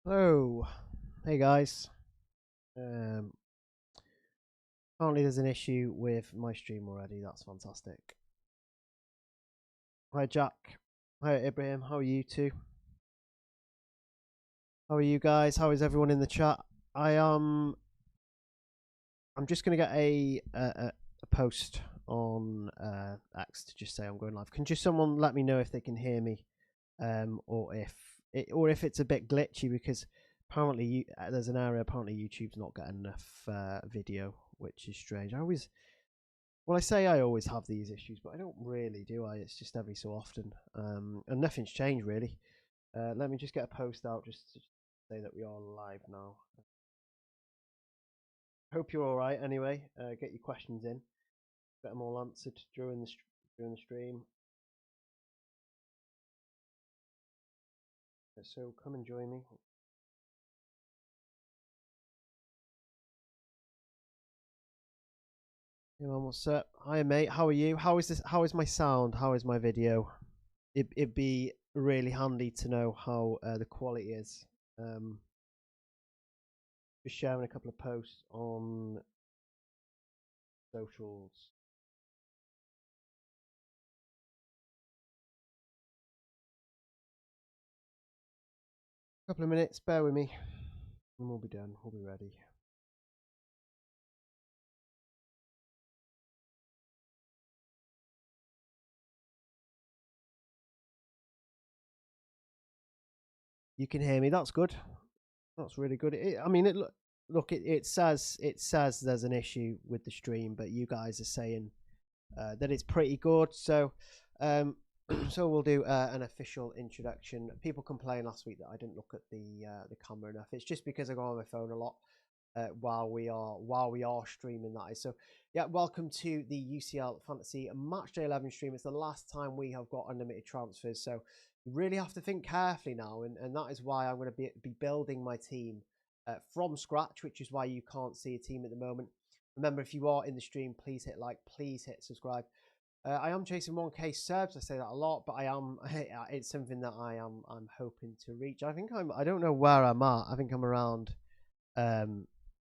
Hello, hey guys. Apparently there's an issue with my stream already. That's fantastic. Hi Jack. Hi Ibrahim. How are you two? How are you guys? How is everyone in the chat? I'm just gonna get a post on X to just say I'm going live. Can just someone let me know if they can hear me, or if it's a bit glitchy because apparently there's an area. Apparently YouTube's not getting enough video, which is strange. Well, I always have these issues, but I don't really, do I? It's just every so often, and nothing's changed really. Let me just get a post out just to say that we are live now. Hope you're all right. Anyway, get your questions in. Get them all answered during the stream. So come and join me. Hey man, what's up? Hi mate, how are you? How is this? How is my sound? How is my video? It'd be really handy to know how the quality is. Just sharing a couple of posts on socials. Couple of minutes, bear with me, and we'll be done. We'll be ready. You can hear me. That's good. That's really good. It says there's an issue with the stream, but you guys are saying that it's pretty good. So, so we'll do an official introduction. People complained last week that I didn't look at the camera enough. It's just because I go on my phone a lot while we are streaming. That is so. Yeah, welcome to the UCL Fantasy Matchday 11 stream. It's the last time we have got unlimited transfers, so you really have to think carefully now, and that is why I'm going to be building my team from scratch, which is why you can't see a team at the moment. Remember, if you are in the stream, please hit like, please hit subscribe. I am chasing 1K subs. I say that a lot, but I am. It's something that I'm hoping to reach. I don't know where I'm at. I think I'm around. I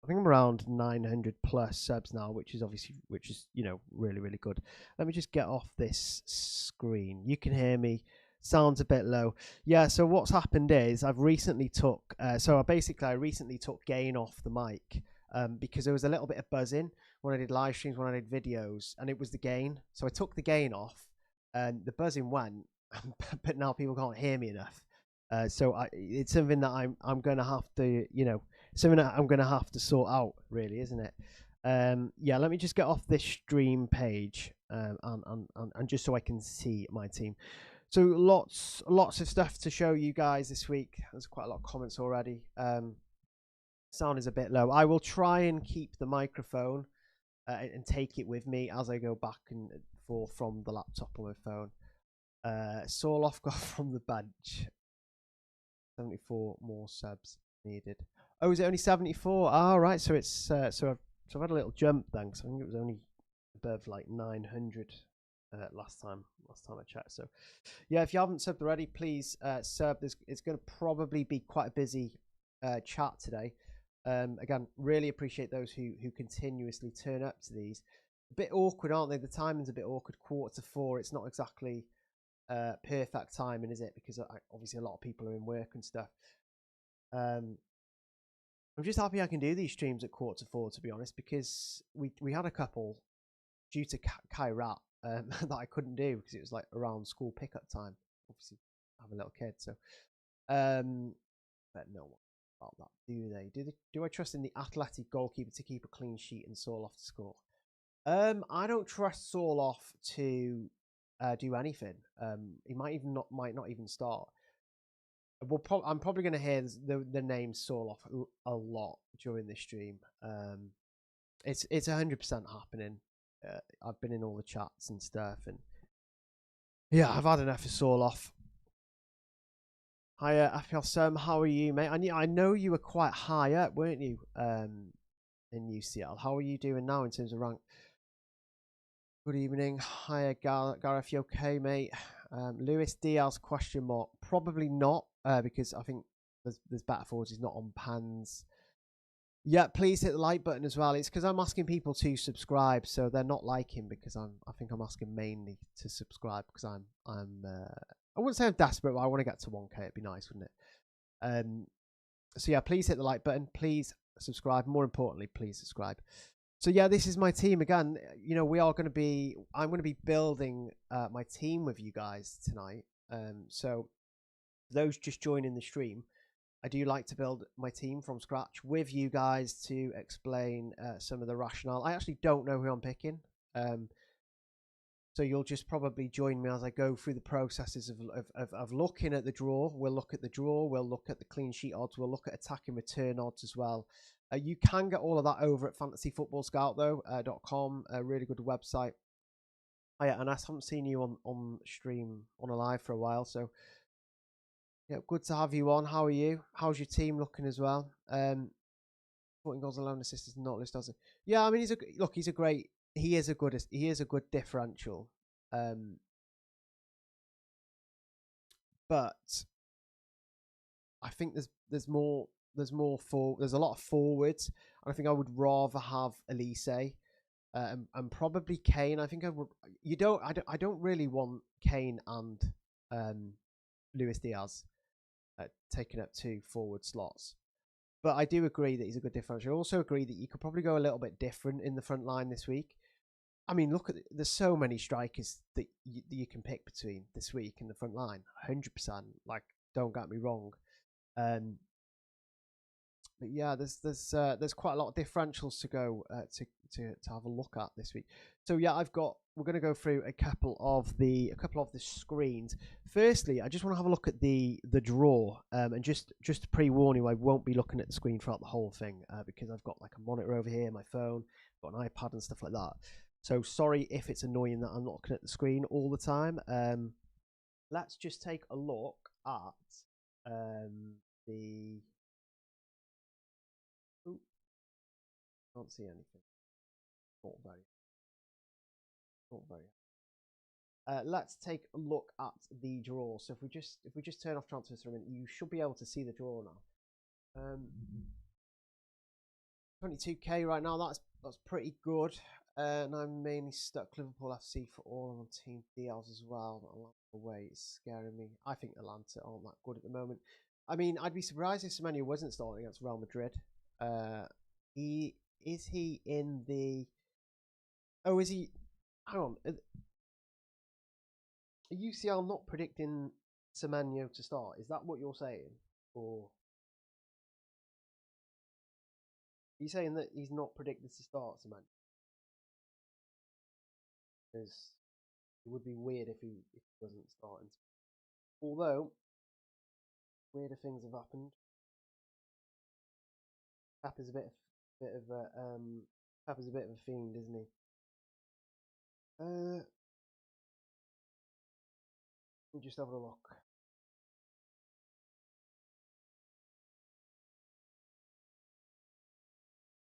think I'm around 900 plus subs now, which is really really good. Let me just get off this screen. You can hear me. Sounds a bit low. Yeah. So what's happened is I recently took gain off the mic because there was a little bit of buzzing when I did live streams, when I did videos, and it was the gain. So I took the gain off, and the buzzing went, but now people can't hear me enough. It's something that I'm going to have to something that I'm going to have to sort out, really, isn't it? Yeah, let me just get off this stream page and just so I can see my team. So lots of stuff to show you guys this week. There's quite a lot of comments already. Sound is a bit low. I will try and keep the microphone and take it with me as I go back and forth from the laptop or my phone. Sorloff got from the bench. 74 more subs needed. Oh, is it only 74? Oh, right. So it's so I've had a little jump then, because I think it was only above like 900 last time I checked. So yeah, if you haven't subbed already, please sub. It's going to probably be quite a busy chat today. Again, really appreciate those who continuously turn up to these. A bit awkward, aren't they? The timing's a bit awkward. 3:45. It's not exactly perfect timing, is it? Because obviously a lot of people are in work and stuff. I'm just happy I can do these streams at 3:45, to be honest, because we had a couple due to Kairat that I couldn't do because it was like around school pickup time. Obviously, I have a little kid, so but no one about that, do they? Do I trust in the athletic goalkeeper to keep a clean sheet and Sorloff to score? I don't trust Sorloff to do anything. He might not even start. I'm probably going to hear the name Sorloff a lot during this stream. It's 100% happening. I've been in all the chats and stuff, and yeah, I've had enough of Sorloff. Hi, FPL Sam, how are you, mate? I know you were quite high up, weren't you? In UCL, how are you doing now in terms of rank? Good evening. Hi, Gareth. You okay, mate? Luis Diaz ? Probably not, because I think There's better forwards. He's not on pans. Yeah, please hit the like button as well. It's because I'm asking people to subscribe, so they're not liking because I think I'm asking mainly to subscribe because I wouldn't say I'm desperate, but I want to get to 1K. It'd be nice, wouldn't it? So yeah, please hit the like button. Please subscribe. More importantly, please subscribe. So yeah, this is my team again. You know, I'm going to be building my team with you guys tonight. So those just joining the stream, I do like to build my team from scratch with you guys to explain some of the rationale. I actually don't know who I'm picking. So you'll just probably join me as I go through the processes of looking at the draw. We'll look at the draw. We'll look at the clean sheet odds. We'll look at attacking return odds as well. You can get all of that over at fantasyfootballscout.com. A really good website. Oh, yeah, and I haven't seen you on stream on a live for a while, so yeah, good to have you on. How are you? How's your team looking as well? 14 goals alone, assists is not list, does it? Yeah, I mean, he is a good differential. But I think there's a lot of forwards. And I think I would rather have Elise and probably Kane. I think I don't really want Kane and Luis Diaz taking up 2 forward slots. But I do agree that he's a good differential. I also agree that you could probably go a little bit different in the front line this week. I mean, there's so many strikers that you can pick between this week in the front line. 100%. Like, don't get me wrong. But yeah, there's quite a lot of differentials to go to have a look at this week. So yeah, we're going to go through a couple of the screens. Firstly, I just want to have a look at the draw, and just to pre-warn you, I won't be looking at the screen throughout the whole thing because I've got like a monitor over here, my phone, got an iPad and stuff like that. So sorry if it's annoying that I'm not looking at the screen all the time. Let's just take a look at the. Ooh, can't see anything. Not very. Let's take a look at the draw. So if we just turn off transfers for a minute, you should be able to see the draw now. 22k right now. That's pretty good. And I'm mainly stuck Liverpool FC for all on team deals as well. Atlanta away is scaring me. I think Atlanta aren't that good at the moment. I mean, I'd be surprised if Semenyo wasn't starting against Real Madrid. Is he in the? Oh, is he? Hang on. Are UCL not predicting Semenyo to start? Is that what you're saying? Or are you saying that he's not predicted to start Semenyo? Because it would be weird if he wasn't starting. Although, weirder things have happened. Pep is a bit of a fiend, isn't he? Let me just have a look.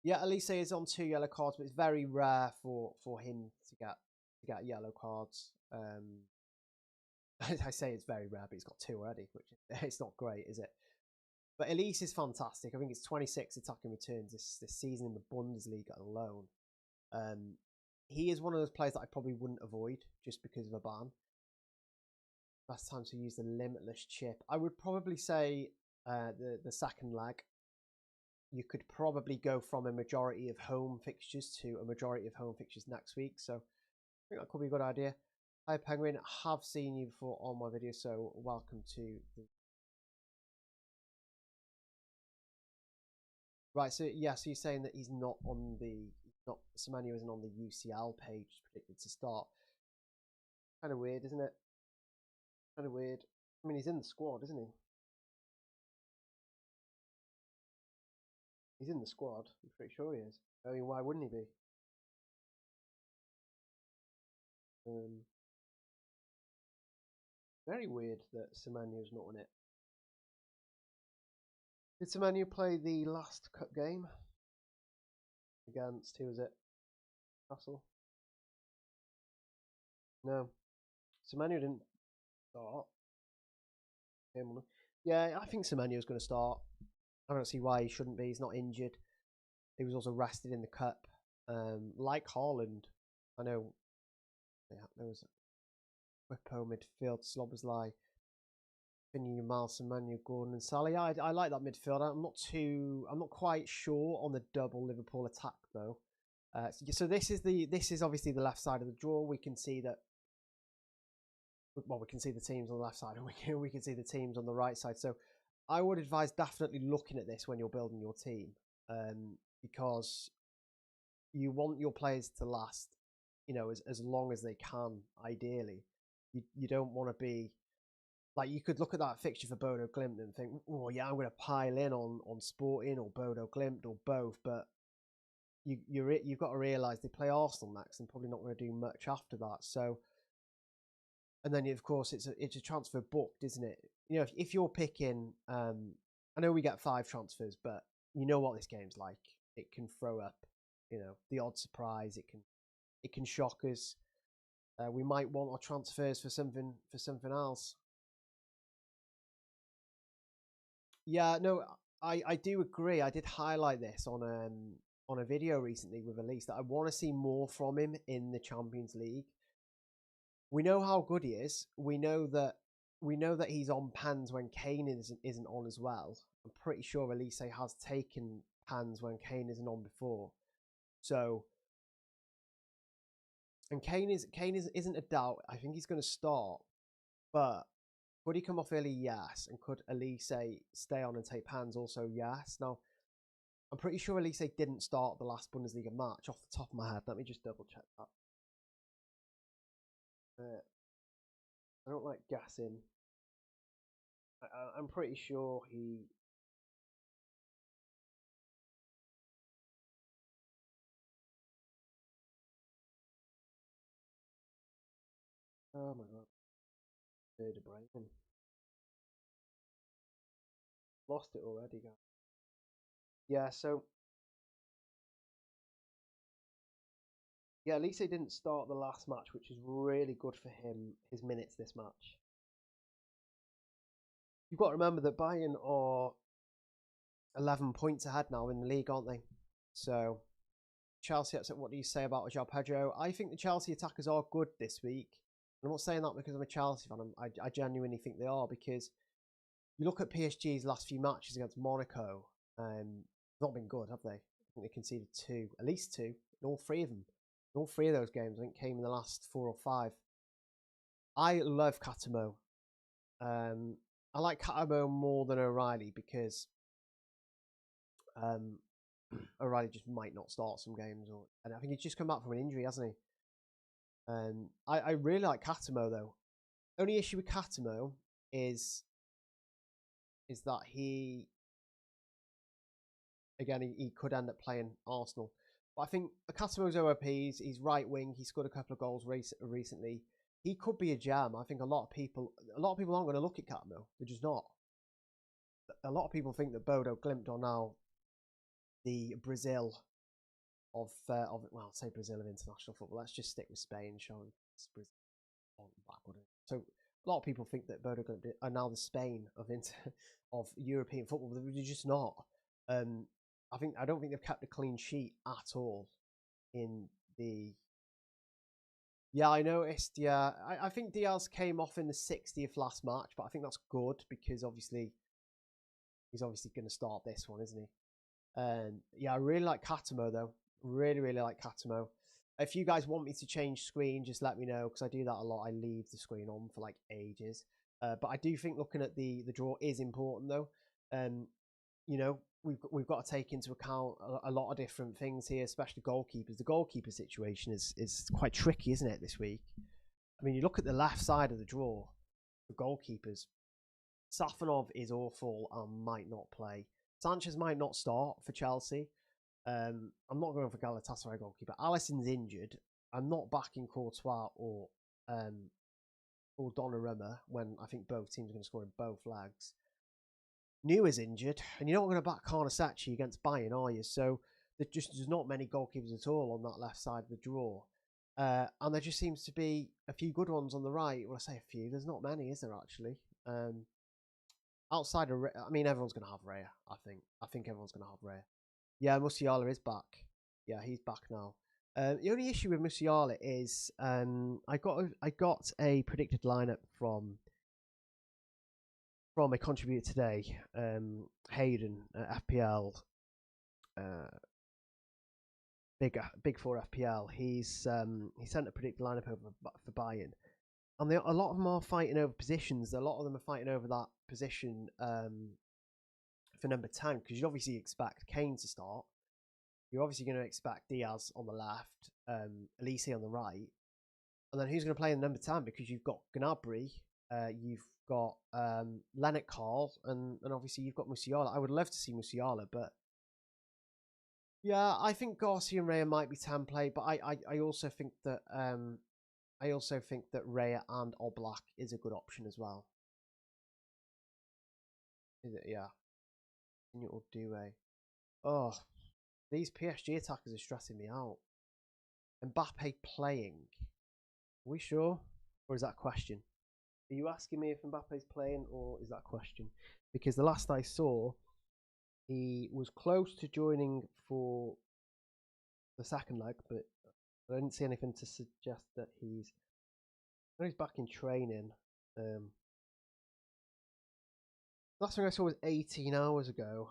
Yeah, Elise is on 2 yellow cards, but it's very rare for him to get yellow cards. I say it's very rare, but he's got 2 already, which it's not great, is it? But Elise is fantastic. I think it's 26 attacking returns this season in the Bundesliga alone. He is one of those players that I probably wouldn't avoid just because of a ban. Last time to use the limitless chip, I would probably say the second leg. You could probably go from a majority of home fixtures to a majority of home fixtures next week. So I think that could be a good idea. Hi Penguin, I have seen you before on my video, so welcome to the. Right, so yeah, so you're saying that Semenyo isn't on the UCL page predicted to start. Kind of weird, isn't it? Kind of weird. I mean, he's in the squad, isn't he? He's in the squad. I'm pretty sure he is. I mean, why wouldn't he be? Very weird that Semenyo's not on it. Did Semenyo play the last cup game against, who was it? Russell? No. Semenyo didn't start. Yeah, I think Semenyo's going to start. I don't see why he shouldn't be. He's not injured. He was also rested in the cup. Like Haaland, I know there was Whippo midfield, Slobberslai, Vinny, Miles, Semenyo, Gordon, and Sally. I like that midfield. I'm not quite sure on the double Liverpool attack though. So this is obviously the left side of the draw. We can see that. Well, we can see the teams on the left side, and we can see the teams on the right side. So I would advise definitely looking at this when you're building your team, because you want your players to last, as long as they can. Ideally, you don't want to be like, you could look at that fixture for Bodo Glimt and think, oh yeah, I'm going to pile in on Sporting or Bodo Glimt or both, but you've got to realise they play Arsenal next and probably not going to do much after that. So. And then, of course, it's a transfer booked, isn't it? If you're picking, I know we get 5 transfers, but you know what this game's like. It can throw up, the odd surprise. It can shock us. We might want our transfers for something else. Yeah, no, I do agree. I did highlight this on a video recently with Elise that I want to see more from him in the Champions League. We know how good he is. We know that he's on pans when Kane isn't on as well. I'm pretty sure Elise has taken pans when Kane isn't on before. So, and Kane isn't a doubt. I think he's going to start, but could he come off early? Yes. And could Elise stay on and take pans? Also, yes. Now, I'm pretty sure Elise didn't start the last Bundesliga match off the top of my head. Let me just double check that. I don't like gassing. I'm pretty sure he. Oh my god. De Bruyne. Lost it already, guys. Yeah, so. Yeah, at least he didn't start the last match, which is really good for him, his minutes this match. You've got to remember that Bayern are 11 points ahead now in the league, aren't they? So, Chelsea, what do you say about João Pedro? I think the Chelsea attackers are good this week. I'm not saying that because I'm a Chelsea fan. I genuinely think they are, because you look at PSG's last few matches against Monaco, not been good, have they? I think they conceded 2, at least 2, in all 3 of them. In all 3 of those games, I think, came in the last 4 or 5. I love Catamo. I like Catamo more than O'Reilly because O'Reilly just might not start some games, and I think he's just come back from an injury, hasn't he? I really like Catamo though. Only issue with Catamo is that he could end up playing Arsenal. But I think Catamo's OOP. He's right wing. He scored a couple of goals recently. He could be a gem. I think a lot of people aren't going to look at Catamo. They're just not. A lot of people think that Bodo Glimt are now the Brazil of I'll say Brazil of international football. Let's just stick with Spain, showing Brazil backward. So a lot of people think that Bodo Glimt are now the Spain of European football, but they're just not. I don't think they've kept a clean sheet at all in the. Yeah, I noticed. Yeah, I think Diaz came off in the 60th last match, but I think that's good because obviously he's obviously going to start this one, isn't he? Yeah, I really like Catamo though. Really, really like Catamo. If you guys want me to change screen, just let me know because I do that a lot. I leave the screen on for like ages. But I do think looking at the draw is important though. We've got to take into account a lot of different things here, especially goalkeepers. The goalkeeper situation is quite tricky, isn't it, this week? I mean, you look at the left side of the draw, the goalkeepers. Safanov is awful and might not play. Sanchez might not start for Chelsea. I'm not going for Galatasaray goalkeeper. Alisson's injured. I'm not backing Courtois or Donnarumma when I think both teams are going to score in both legs. Neuer's injured, and you're not going to back Karnasachi against Bayern, are you? So there's not many goalkeepers at all on that left side of the draw. And there just seems to be a few good ones on the right. Well, I say a few. There's not many, is there, actually? outside of, I mean, everyone's gonna have Raya. I think everyone's gonna have Raya. Yeah, Musiala is back. Yeah, he's back now. The only issue with Musiala is I got a predicted lineup from a contributor today, Hayden at FPL, big four FPL. He sent a predicted lineup over for Bayern, and a lot of them are fighting over positions. A lot of them are fighting over that position for number 10, because you'd obviously expect Kane to start. You're obviously going to expect Diaz on the left, Elise on the right, and then who's going to play in number 10? Because you've got Gnabry, you've got Leonard Carl, and obviously you've got Musiala. I would love to see Musiala, but yeah, I think Garcia and Raya might be 10 play, but I also think that Raya and Oblak is a good option as well. Is it? Yeah. Or Due. Oh, these PSG attackers are stressing me out. Mbappe playing. Are we sure? Or is that a question? Are you asking me if Mbappe's playing, or is that a question? Because the last I saw, he was close to joining for the second leg, but I didn't see anything to suggest that he's back in training. Last thing I saw was 18 hours ago.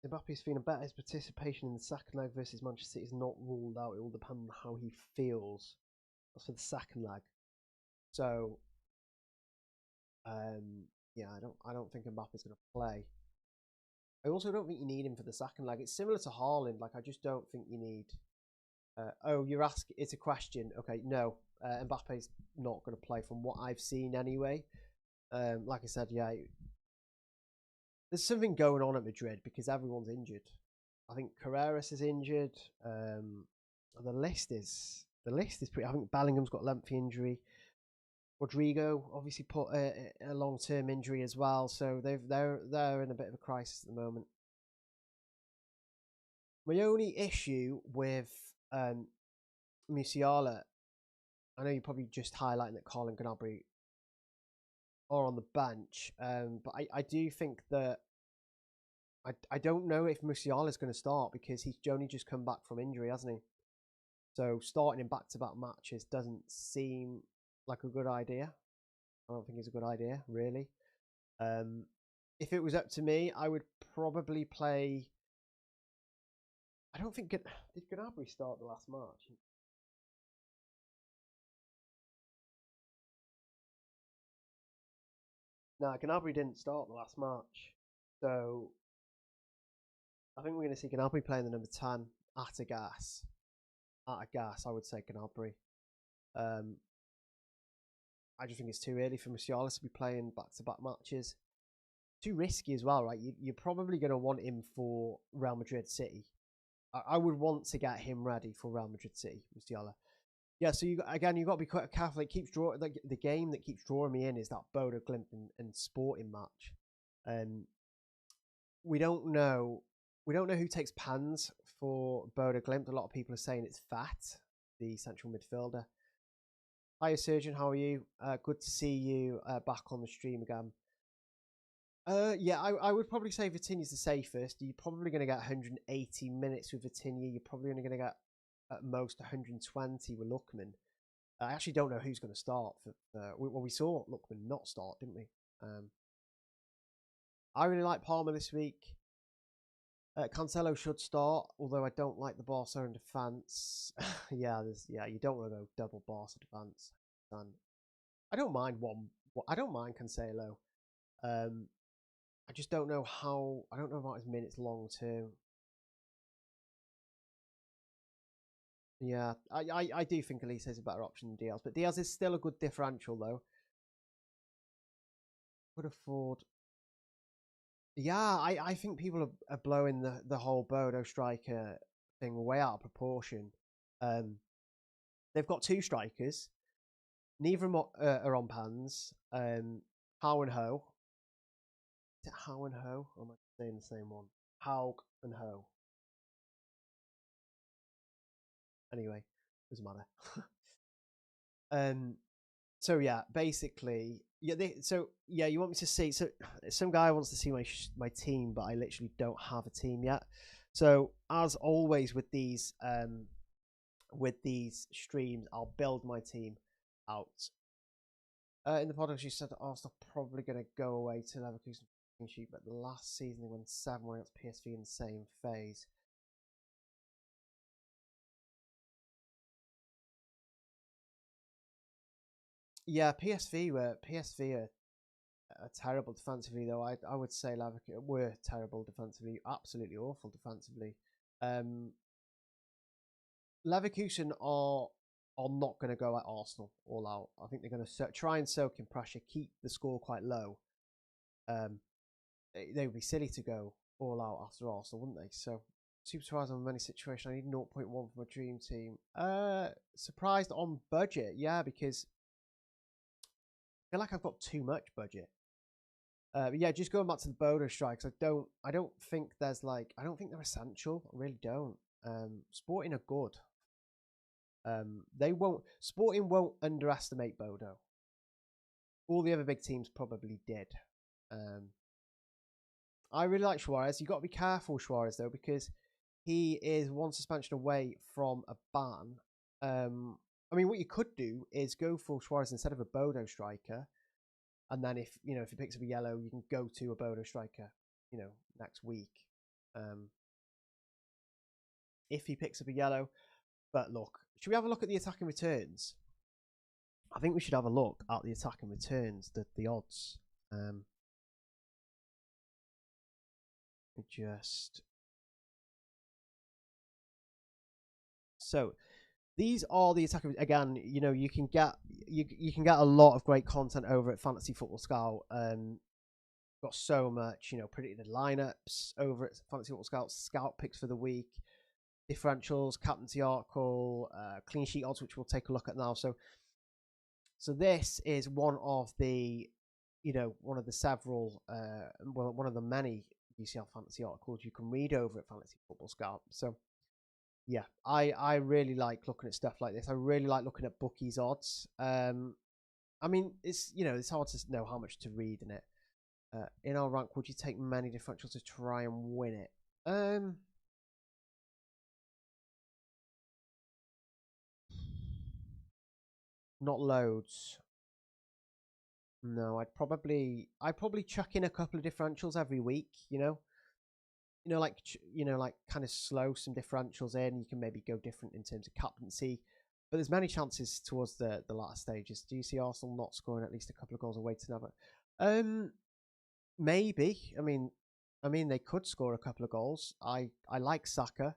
Mbappe's feeling better. His participation in the second leg versus Manchester City is not ruled out. It will depend on how he feels. That's for the second leg. So, yeah, I don't think Mbappe's going to play. I also don't think you need him for the second leg. It's similar to Haaland. Like, I just don't think you need. Oh, you're asking. It's a question. Okay, no, Mbappe's not going to play from what I've seen anyway. Like I said, yeah, there's something going on at Madrid because everyone's injured. I think Carreras is injured. The list is pretty. I think Bellingham's got a lengthy injury. Rodrigo obviously put a long-term injury as well, so they're in a bit of a crisis at the moment. My only issue with Musiala, I know you're probably just highlighting that Colin Gnabry are on the bench, but I do think that I don't know if Musiala is going to start because he's only just come back from injury, hasn't he? So starting in back-to-back matches doesn't seem like a good idea. I don't think it's a good idea, really. If it was up to me, I would probably play. I don't think did Gnabry start the last match? No, Gnabry didn't start the last match, so I think we're going to see Gnabry playing the number 10 at a gas. At a gas, I would say Gnabry. I just think it's too early for Musiala to be playing back-to-back matches. Too risky as well, right? You're probably going to want him for Real Madrid City. I would want to get him ready for Real Madrid City, Musiala. Yeah, so you've got to be quite careful. It keeps drawing the game that keeps drawing me in is that Bodo Glimt and Sporting match. We don't know who takes pans for Bodo Glimt. A lot of people are saying it's Fat, the central midfielder. Hiya, Surgeon. How are you? Good to see you back on the stream again. Yeah, I would probably say Vitinha's the safest. You're probably going to get 180 minutes with Vitinha. You're probably only going to get at most 120 with Lookman. I actually don't know who's going to start. We saw Lookman not start, didn't we? I really like Palmer this week. Cancelo should start, although I don't like the Barca defence. yeah, you don't want to go double Barca defence. I don't mind I don't mind Cancelo. I just don't know how. I don't know about his minutes long term. Yeah, I do think Elise is a better option than Diaz, but Diaz is still a good differential though. Could afford. Yeah, I think people are blowing the whole Bodo striker thing way out of proportion. They've got two strikers. Neither of them are on pans. How and Ho. Is it How and Ho? Or am I saying the same one? Haug and Ho. Anyway, doesn't matter. So yeah, basically, Yeah, you want me to see? So some guy wants to see my team, but I literally don't have a team yet. So as always with these streams, I'll build my team out. In the podcast, you said that Arsenal are probably going to go away to Leverkusen sheet, but the last season they won 7-1 against PSV in the same phase. Yeah, PSV are terrible defensively though. I would say Leverkusen were terrible defensively, absolutely awful defensively. Um, Leverkusen are not going to go at Arsenal all out. I think they're going to try and soak in pressure, keep the score quite low. They would be silly to go all out after Arsenal, wouldn't they? So super surprised on many situations. I need 0.1 for my dream team. Surprised on budget, yeah, because I feel like I've got too much budget. But yeah, just going back to the Bodo strikes, I don't think they're essential. I really don't. Sporting are good. Sporting won't underestimate Bodo. All the other big teams probably did. I really like Suarez. You got to be careful, Suarez, though, because he is one suspension away from a ban. I mean, what you could do is go for Suarez instead of a Bodo striker, and then if he picks up a yellow, you can go to a Bodo striker, next week. If he picks up a yellow, but look, should we have a look at the attacking returns? I think we should have a look at the attacking returns, the odds. So these are the attacking. Again, you can get a lot of great content over at Fantasy Football Scout. Got so much, predicted lineups over at Fantasy Football Scout, scout picks for the week, differentials, captaincy article, clean sheet odds, which we'll take a look at now. So this is one of the several, one of the many UCL Fantasy articles you can read over at Fantasy Football Scout. So yeah, I really like looking at stuff like this. I really like looking at Bookies odds. I mean, it's hard to know how much to read in it. In our rank, would you take many differentials to try and win it? Not loads. No, I'd probably chuck in a couple of differentials every week. Like kind of slow some differentials in. You can maybe go different in terms of captaincy, but there's many chances towards the latter stages. Do you see Arsenal not scoring at least a couple of goals away to never? Maybe. I mean, they could score a couple of goals. I like Saka.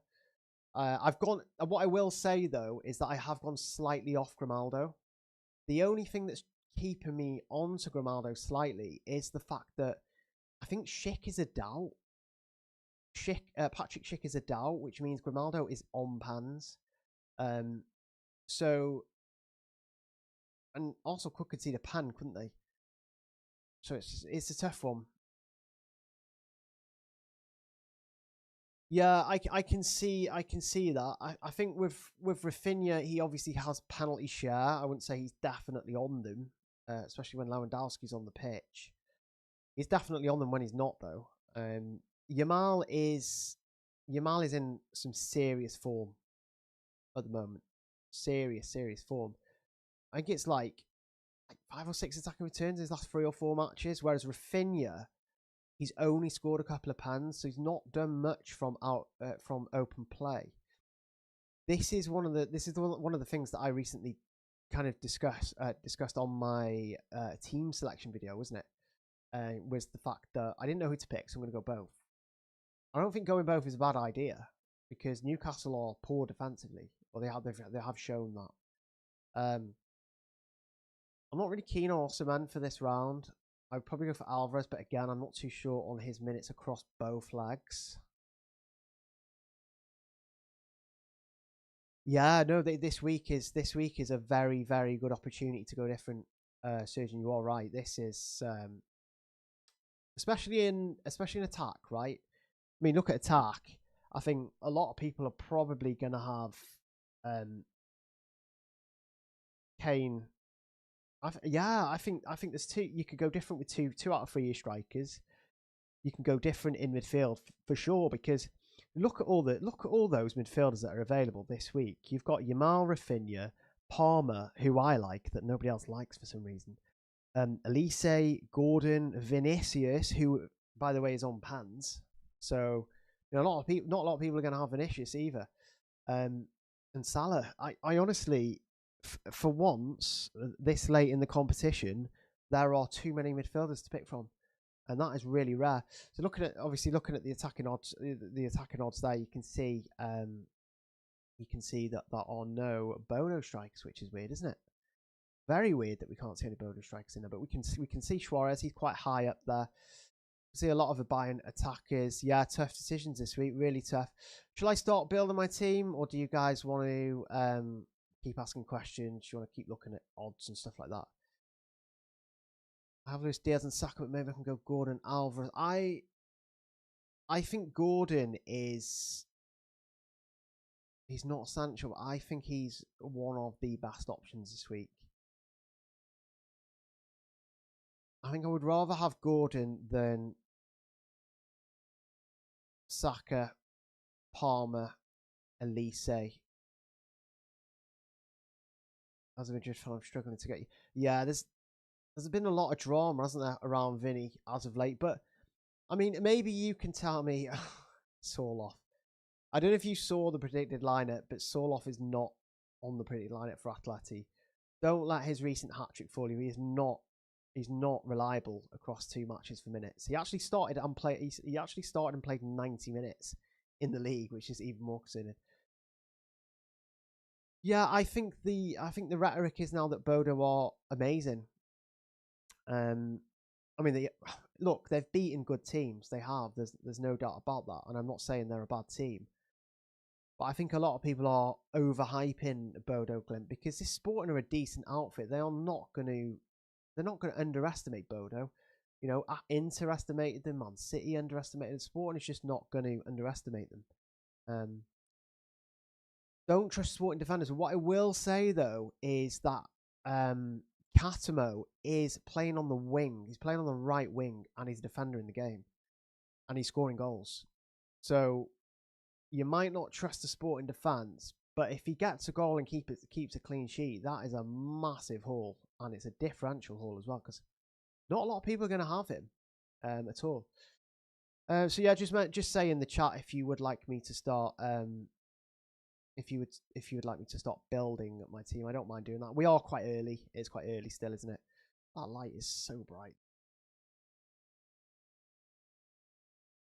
I've gone. What I will say though is that I have gone slightly off Grimaldo. The only thing that's keeping me on to Grimaldo slightly is the fact that I think Schick is a doubt. Patrick Schick is a doubt, which means Grimaldo is on pans. So, and also could concede a pan, couldn't they? So it's a tough one. Yeah, I can see that. I think with Rafinha, he obviously has penalty share. I wouldn't say he's definitely on them, especially when Lewandowski's on the pitch. He's definitely on them when he's not, though. Yamal is in some serious form at the moment. Serious form. I think it's like 5 or 6 attacking returns in his last 3 or 4 matches, whereas Rafinha, he's only scored a couple of pans, so he's not done much from open play. This is one of the things that I recently kind of discussed on my team selection video, wasn't it? Was the fact that I didn't know who to pick, so I'm going to go both. I don't think going both is a bad idea because Newcastle are poor defensively, or they have shown that. I'm not really keen on Osimhen for this round. I'd probably go for Alvarez, but again, I'm not too sure on his minutes across both legs. Yeah, no, this week is a very, very good opportunity to go different. Surgeon, you are right. This is especially in attack, right? I mean, look at attack. I think a lot of people are probably going to have Kane I think there's two. You could go different with two out of 3 strikers. You can go different in midfield for sure, because look at all those midfielders that are available this week. You've got Yamal, Rafinha, Palmer, who I like that nobody else likes for some reason. Elise, Gordon, Vinicius, who by the way is on pans. So not a lot of people are going to have Vinicius either. And Salah. I honestly, for once, this late in the competition, there are too many midfielders to pick from, and that is really rare. So looking at the attacking odds, there, you can see that there are no Bodo strikers, which is weird, isn't it? Very weird that we can't see any Bodo strikers in there, but we can see Suarez. He's quite high up there. See a lot of the Bayern attackers. Yeah, tough decisions this week, really tough. Shall I start building my team, or do you guys want to keep asking questions? Do you want to keep looking at odds and stuff like that? I have Luis Diaz and Saka, but maybe I can go Gordon, Alvarez. I think Gordon is... He's not Sancho, but I think he's one of the best options this week. I think I would rather have Gordon than Saka, Palmer, Elise. As a Madrid fan, I'm struggling to get you. Yeah, there's been a lot of drama, hasn't there, around Vinny as of late. But I mean, maybe you can tell me Sorloth. I don't know if you saw the predicted lineup, but Sorloth is not on the predicted lineup for Atleti. Don't let his recent hat-trick fool you. He's not reliable across 2 matches for minutes. He actually started and played. He actually started and played 90 minutes in the league, which is even more concerning. Yeah, I think the rhetoric is now that Bodo are amazing. I mean, look, they've beaten good teams. They have. There's no doubt about that. And I'm not saying they're a bad team. But I think a lot of people are overhyping Bodo Glimt because this Sporting are a decent outfit. They're not going to underestimate Bodo. You know, Inter estimated them, Man City underestimated them. Sporting is just not going to underestimate them. Don't trust Sporting defenders. What I will say though is that Catamo is playing on the wing. He's playing on the right wing, and he's a defender in the game, and he's scoring goals. So you might not trust the Sporting defence, but if he gets a goal and keeps a clean sheet, that is a massive haul, and it's a differential haul as well, because not a lot of people are going to have him at all. So yeah, just say in the chat if you would like me to start. If you would like me to start building up my team, I don't mind doing that. We are quite early. It's quite early still, isn't it? That light is so bright.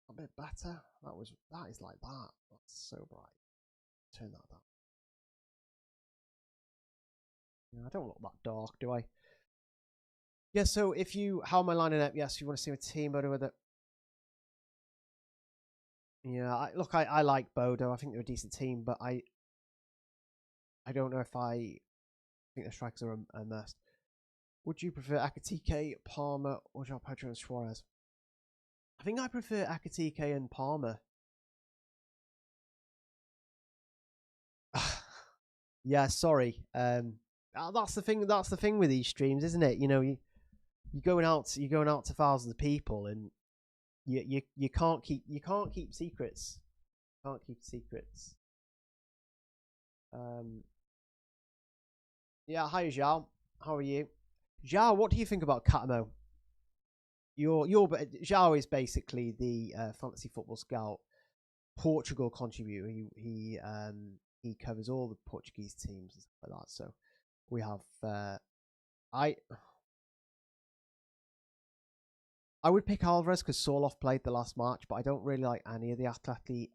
A bit better. That is like that. That's so bright. Turn that down. Yeah, I don't look that dark, do I? Yeah. So how am I lining up? Yes, you want to see my team, Bodo, with it. Yeah. I like Bodo. I think they're a decent team, but I don't know if I think the strikers are a must. Would you prefer Ekitike, Palmer, or João Pedro and Suarez? I think I prefer Ekitike and Palmer. Yeah, sorry. That's the thing. That's the thing with these streams, isn't it? You know, you're going out to thousands of people, and you can't keep secrets. Can't keep secrets. Yeah. Hi, Zhao. How are you, Zhao? What do you think about Catamo? Zhao is basically the Fantasy Football Scout Portugal contributor. He covers all the Portuguese teams and stuff like that. So we have I would pick Alvarez because Sorloth played the last match, but I don't really like any of the Atleti.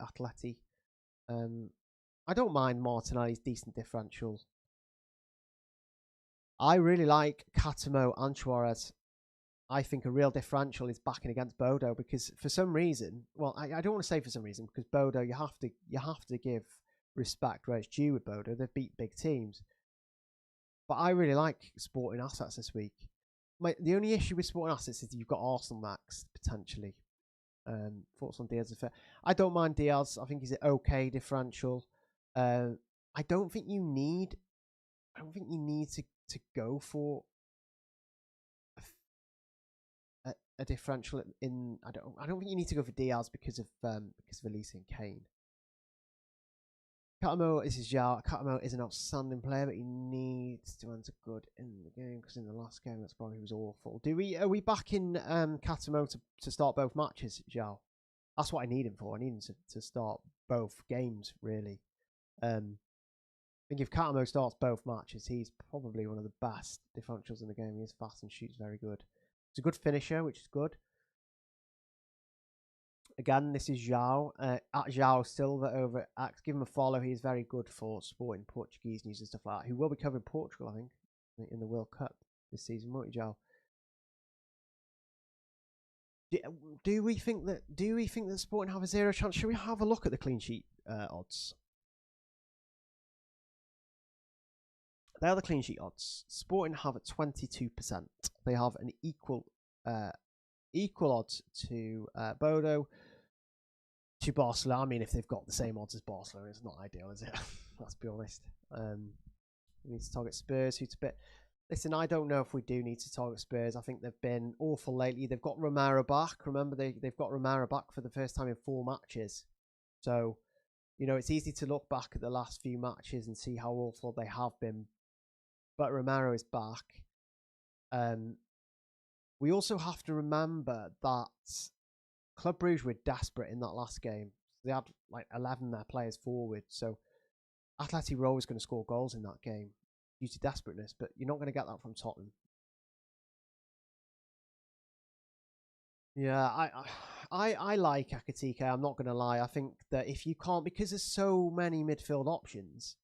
I don't mind Martinelli's decent differential. I really like Catamo and Suarez. I think a real differential is backing against Bodo because for some reason, well, I don't want to say for some reason because Bodo, you have to give respect where it's due with Bodo. They've beat big teams, but I really like Sporting assets this week. The only issue with Sporting assets is you've got Arsenal next potentially. Thoughts on Diaz? I don't mind Diaz. I think he's an okay differential. I don't think you need to go for a differential in. I don't think you need to go for Diaz because of Elise and Kane. Katamo is his Zhao. Katamo is an outstanding player, but he needs to enter good in the game because in the last game that's probably was awful. Are we back in Katamo to start both matches, Zhao? That's what I need him for. I need him to start both games, really. I think if Katamo starts both matches, he's probably one of the best differentials in the game. He is fast and shoots very good. He's a good finisher, which is good. Again, this is Zhao. At Zhao Silva over at give him a follow. He is very good for supporting Portuguese news and stuff like that. Who will be covering Portugal, I think, in the World Cup this season, won't you, Zhao? Do we think that Sporting have a 0 chance? Should we have a look at the clean sheet odds? They are the clean sheet odds. Sporting have at 22%. They have an equal odds to Bodo, to Barcelona. I mean, if they've got the same odds as Barcelona, it's not ideal, is it? Let's be honest. We need to target Spurs, who's a bit. Listen, I don't know if we do need to target Spurs. I think they've been awful lately. They've got Romero back. Remember, they've got Romero back for the first time in 4 matches. So, you know, it's easy to look back at the last few matches and see how awful they have been. But Romero is back. We also have to remember that Club Brugge were desperate in that last game. They had like 11 their players forward. So Atleti were always going to score goals in that game due to desperateness, but you're not going to get that from Tottenham. Yeah, I like Ekitike. I'm not going to lie. I think that if you can't, because there's so many midfield options,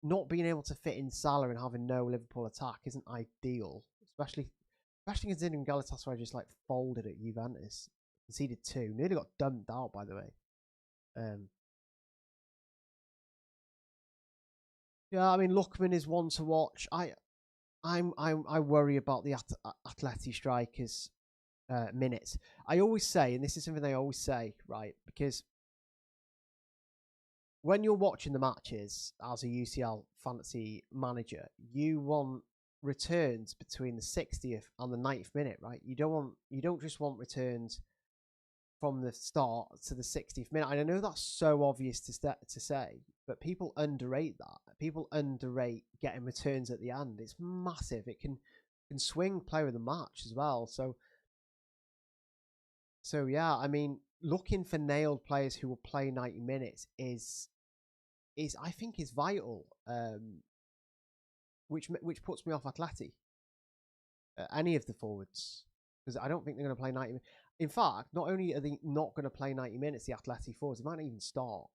not being able to fit in Salah and having no Liverpool attack isn't ideal, especially considering Galatasaray just like folded at Juventus, conceded 2, nearly got dumped out, by the way. Yeah, I mean, Lookman is one to watch. I worry about the Atleti strikers minutes. I always say, and this is something I always say, right, because when you're watching the matches as a UCL Fantasy manager, you want returns between the 60th and the 90th minute, right? You don't just want returns from the start to the 60th minute. And I know that's so obvious to say, but people underrate that. People underrate getting returns at the end. It's massive. It can swing player of the match as well. So yeah, I mean, looking for nailed players who will play 90 minutes is I think is vital. Which puts me off Atleti. Any of the forwards, because I don't think they're going to play 90 minutes. In fact, not only are they not going to play 90 minutes, the Atleti forwards, they might not even start.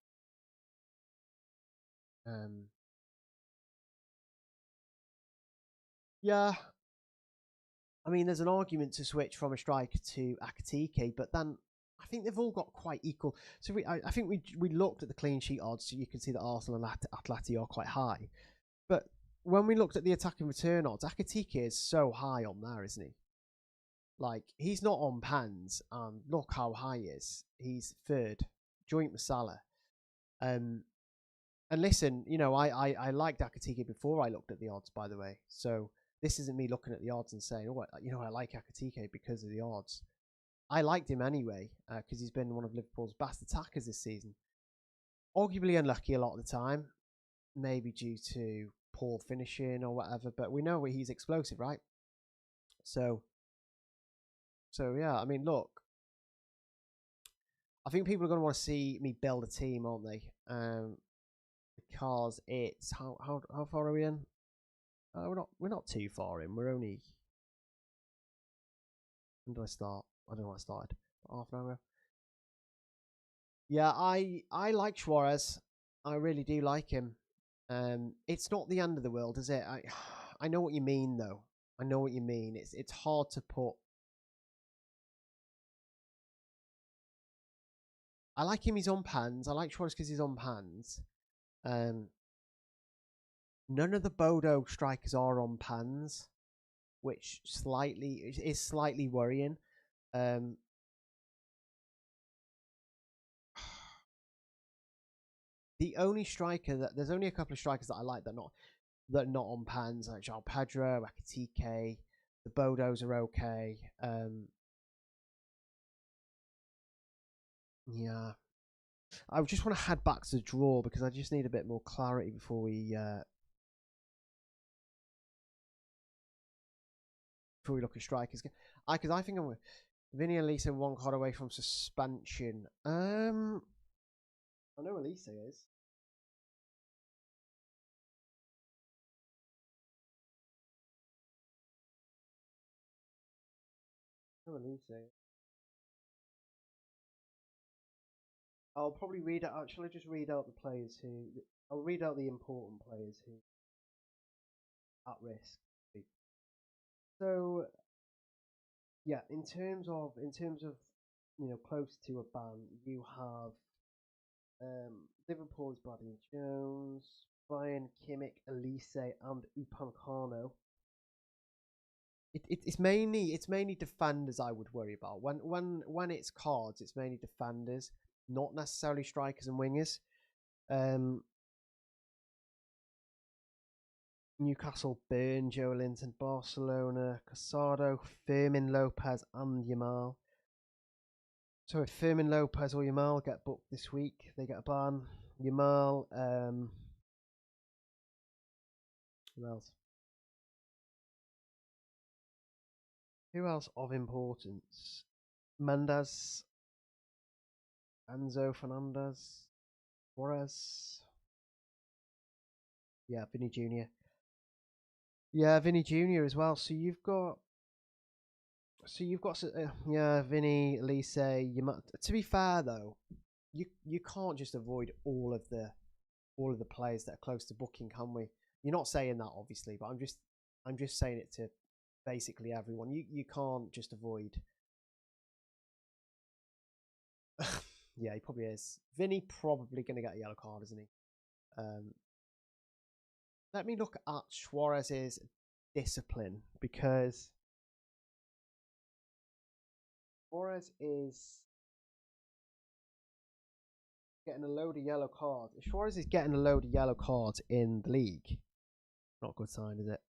Yeah. I mean, there's an argument to switch from a striker to Ekitike, but then I think they've all got quite equal. So I think we looked at the clean sheet odds, so you can see that Arsenal and Atleti are quite high. But when we looked at the attacking return odds, Ekitike is so high on there, isn't he? Like, he's not on pens, and look how high he is. He's 3rd, joint with Salah. And listen, you know, I liked Ekitike before I looked at the odds, by the way. So this isn't me looking at the odds and saying, oh, you know, I like Ekitike because of the odds. I liked him anyway, because he's been one of Liverpool's best attackers this season. Arguably unlucky a lot of the time, maybe due to poor finishing or whatever, but we know he's explosive, right? So yeah, I mean, look, I think people are going to want to see me build a team, aren't they? Because it's how far are we in? We're not too far in. We're only. When do I start? I don't know when I started. Half an hour ago. Yeah, I like Suarez. I really do like him. It's not the end of the world, is it? I know what you mean, though. I know what you mean. It's hard to put. I like him. He's on pans. I like Suarez because he's on pans. None of the Bodo strikers are on pans, which is slightly worrying. The only striker there's only a couple of strikers that I like that are not on pans, like João Pedro, Ekitike. The Bodos are okay. Yeah. I just want to head back to the draw because I just need a bit more clarity before we look at strikers. Because I think I'm with Vinny Elise 1 card away from suspension. I know Elise is. I know Elise is. I'll probably read out. Actually, just read out the players who. I'll read out the important players who at risk. So yeah, in terms of close to a ban, you have Liverpool's Bradley Jones, Brian Kimmich, Elise, and Upamecano. It's mainly defenders I would worry about. When it's cards, it's mainly defenders, not necessarily strikers and wingers. Newcastle, Burn, Joe Linton, Barcelona, Casado, Firmin Lopez, and Yamal. So if Firmin Lopez or Yamal get booked this week, they get a ban. Yamal, who else? Who else of importance? Mendes, Enzo Fernandez, Suarez. Yeah, Vinny Jr. Yeah, Vinny Jr. as well. So you've got yeah, Vinny, Elise. To be fair though, you can't just avoid all of the players that are close to booking, can we? You're not saying that obviously, but I'm just saying it to basically everyone. You can't just avoid. Yeah, he probably is. Vinny probably going to get a yellow card, isn't he? Let me look at Suarez's discipline because Suarez is getting a load of yellow cards. If Suarez is getting a load of yellow cards in the league, not a good sign, is it?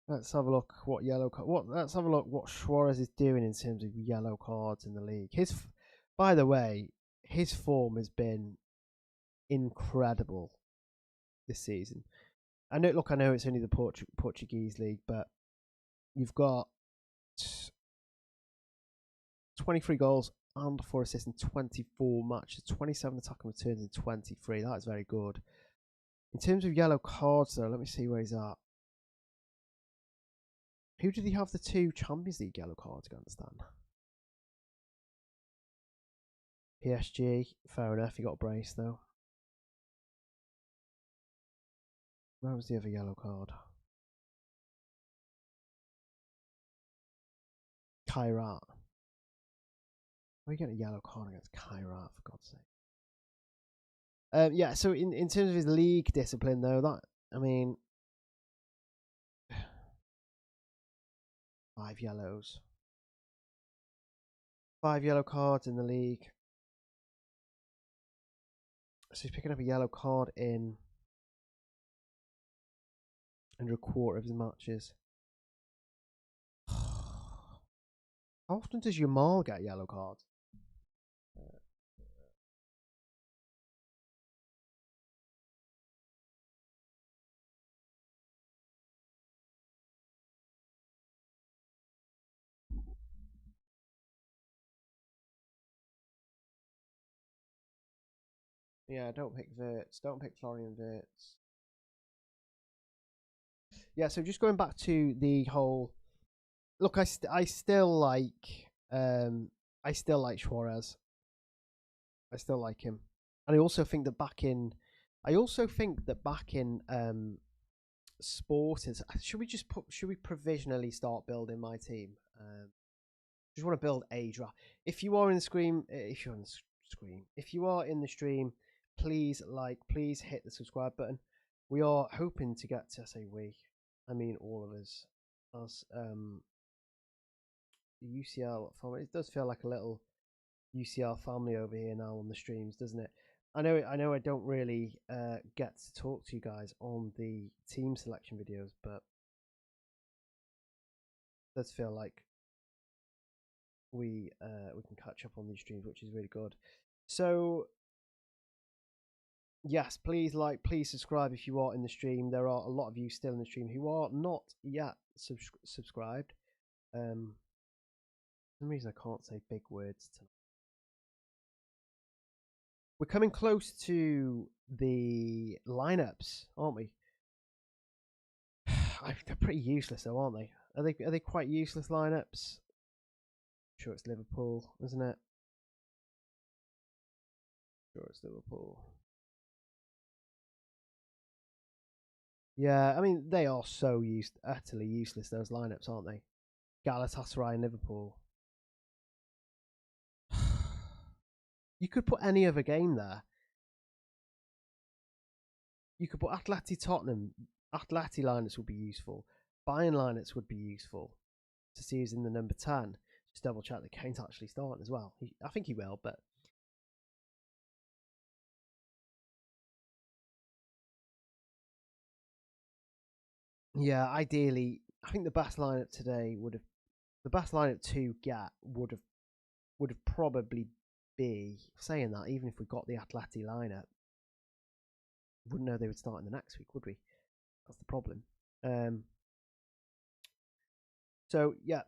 Let's have a look let's have a look what Suarez is doing in terms of yellow cards in the league. By the way, his form has been incredible this season. I know it's only the Portuguese league, but you've got 23 goals and 4 assists in 24 matches, 27 attacking returns in 23. That is very good. In terms of yellow cards, though, let me see where he's at. Who did he have the 2 Champions League yellow cards against then? PSG, fair enough, he got a brace though. Where was the other yellow card? Kairat. Why are you getting a yellow card against Kairat, for God's sake? Yeah, so in terms of his league discipline though, that, I mean, 5 yellows. 5 yellow cards in the league. So he's picking up a yellow card in under a quarter of his matches. How often does Yamal get yellow cards? Yeah, don't pick Wirtz. Don't pick Florian Wirtz. Yeah, so just going back to the whole look, I still like Suarez. I still like him, and I also think that back in sport is. Should we provisionally start building my team? Just want to build a draft. If you are in the stream, if you are in the stream, please hit the subscribe button. We are hoping to get to, I say we, I mean all of us, the UCL family. It does feel like a little UCL family over here now on the streams, doesn't it? I know I don't really get to talk to you guys on the team selection videos, but it does feel like we can catch up on these streams, which is really good. So yes, please like, please subscribe if you are in the stream. There are a lot of you still in the stream who are not yet subscribed. For some reason I can't say big words tonight. We're coming close to the lineups, aren't we? They're pretty useless though, aren't they? Are they quite useless lineups? I'm sure it's Liverpool, isn't it? Sure it's Liverpool. Yeah, I mean they are so utterly useless, those lineups, aren't they? Galatasaray and Liverpool. You could put any other game there. You could put Atleti Tottenham. Atleti lineups would be useful. Bayern lineups would be useful to see who's in the number 10. Just double check that Kane's actually starting as well. I think he will, but yeah, ideally, I think the best lineup today would have, the best lineup to get would have probably be, saying that, even if we got the Atleti lineup, wouldn't know they would start in the next week, would we? That's the problem. So yeah,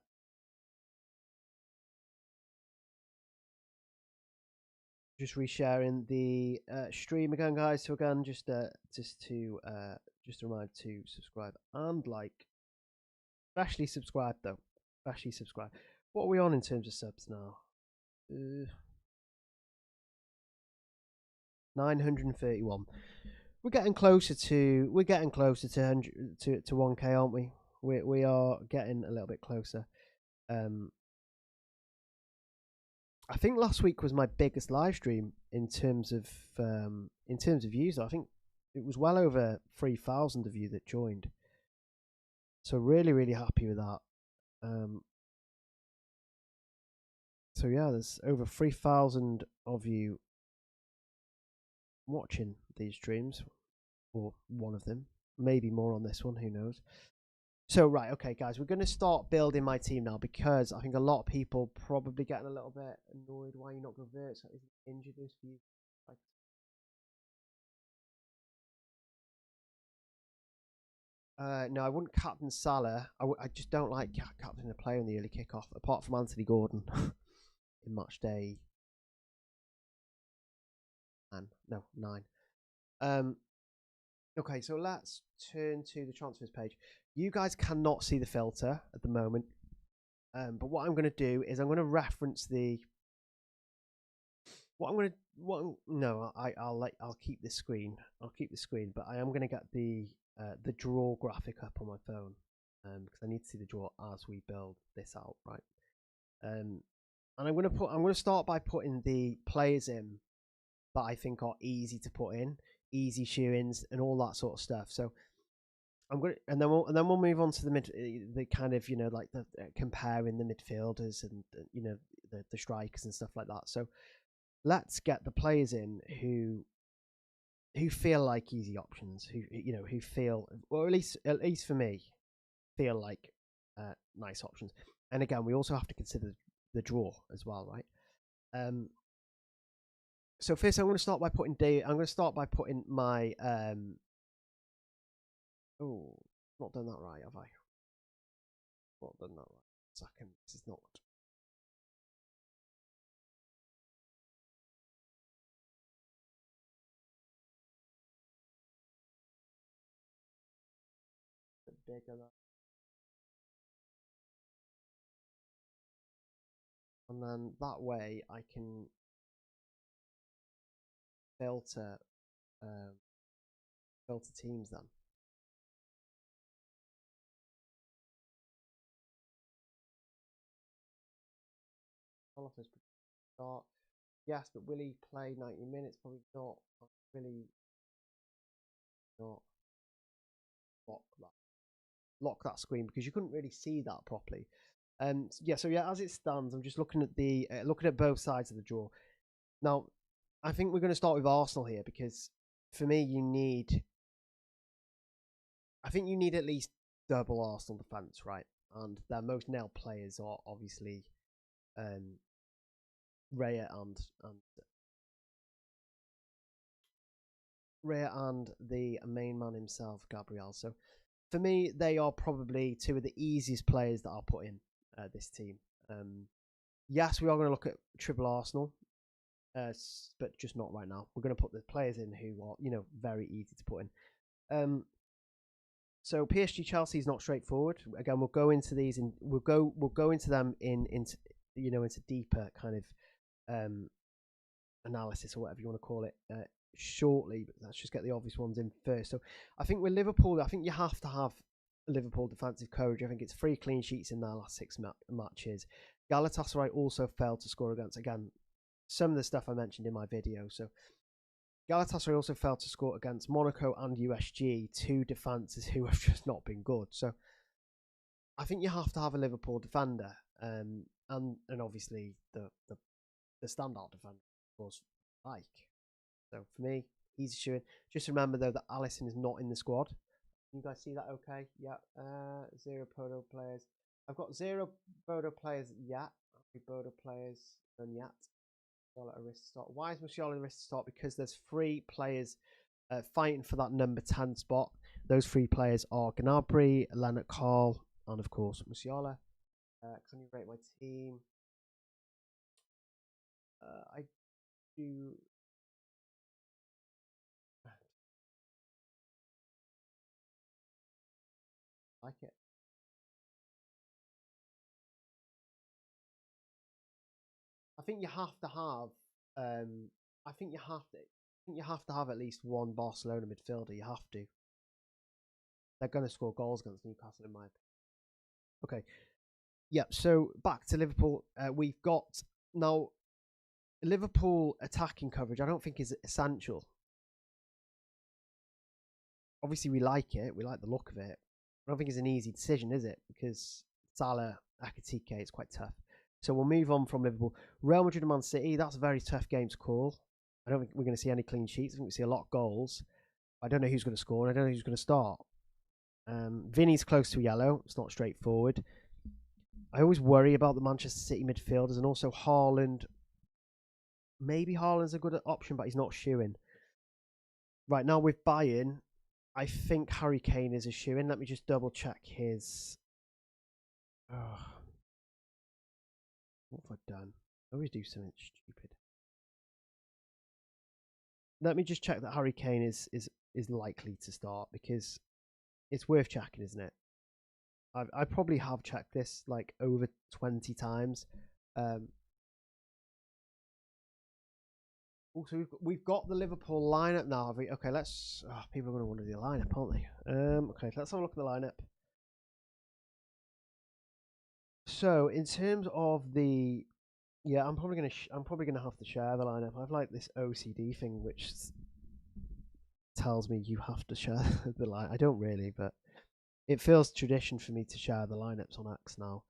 just resharing the stream again, guys. So again, just a reminder to subscribe and like, especially subscribe though, especially subscribe. What are we on in terms of subs now? 931. We're getting closer to 100 to 1K, aren't we? We are getting a little bit closer. I think last week was my biggest live stream in terms of views. I think it was well over 3,000 of you that joined. So really happy with that. So yeah, there's over 3,000 of you watching these streams, or one of them, maybe more on this one, who knows. So right, okay guys, we're going to start building my team now, because I think a lot of people probably getting a little bit annoyed why you're not going to Vert. So is it injured this for you? Like, no, I wouldn't captain Salah. I just don't like captaining a player in the early kickoff, apart from Anthony Gordon in Matchday 9. Okay, so let's turn to the transfers page. You guys cannot see the filter at the moment, but what I'm going to do is I'm going to reference the. I'll keep this screen. I'll keep the screen, but I am going to get the draw graphic up on my phone, because I need to see the draw as we build this out, right? And I'm going to start by putting the players in that I think are easy to put in, easy shoe-ins, and all that sort of stuff. So I'm going to, and then we'll move on to the kind of, like the comparing the midfielders and the strikers and stuff like that. So let's get the players in who feel like easy options, who feel, or at least for me, feel like nice options. And again, we also have to consider the draw as well, right? So first, I'm going to start by putting my oh, not done that right, have I? Not done that right. Second, this is not. Bigger, and then that way I can filter teams then. Start. Yes, but will he play 90 minutes? Probably not. Really not lock that screen, because you couldn't really see that properly. So as it stands, I'm just looking at both sides of the draw. Now, I think we're going to start with Arsenal here, because for me, I think you need at least double Arsenal defence, right? And their most nailed players are obviously Raya and the main man himself, Gabriel. So for me, they are probably two of the easiest players that I'll put in this team. Yes, we are going to look at triple Arsenal, but just not right now. We're going to put the players in who are, very easy to put in. So PSG Chelsea is not straightforward. Again, we'll go into these and we'll go into them into deeper kind of analysis or whatever you want to call it shortly. But let's just get the obvious ones in first. So I think with Liverpool, I think you have to have Liverpool defensive courage. I think it's 3 clean sheets in their last 6 matches. Galatasaray also failed to score against, again, some of the stuff I mentioned in my video. So Galatasaray also failed to score against Monaco and USG, 2 defences who have just not been good. So I think you have to have a Liverpool defender, and obviously the standout defender, of course, Ike. So for me, he's shooting. Just remember though that Alisson is not in the squad. You guys see that? Okay, yeah. 0 Bodo players. I've got 0 Bodo players yet. Bodo players and yet. At a risk to start. Why is Musiala at a risk to start? Because there's 3 players fighting for that number 10 spot. Those 3 players are Gnabry, Leonard Carl, and of course Musiala. Can you rate my team? I do. Like it. I think you have to have. I think you have to. I think you have to have at least one Barcelona midfielder. You have to. They're going to score goals against Newcastle, in my opinion. Okay. Yeah. So back to Liverpool. We've got now. Liverpool attacking coverage, I don't think is essential. Obviously, we like it. We like the look of it. I don't think it's an easy decision, is it? Because Salah, Ekitike, it's quite tough. So we'll move on from Liverpool. Real Madrid and Man City, that's a very tough game to call. I don't think we're going to see any clean sheets. I think we see a lot of goals. I don't know who's going to score, and I don't know who's going to start. Vinny's close to yellow. It's not straightforward. I always worry about the Manchester City midfielders, and also Haaland. Maybe Haaland's a good option, but he's not shooing. Right, now with Bayern, I think Harry Kane is a shoo-in. Let me just double check his. Oh. What have I done? I always do something stupid. Let me just check that Harry Kane is likely to start, because it's worth checking, isn't it? I probably have checked this like over 20 times. Also, we've got the Liverpool lineup now. Okay, let's. Oh, people are going to want to do the lineup, aren't they? Okay, let's have a look at the lineup. So, in terms of the, yeah, I'm probably gonna have to share the lineup. I've like this OCD thing which tells me you have to share the line. I don't really, but it feels tradition for me to share the lineups on X now.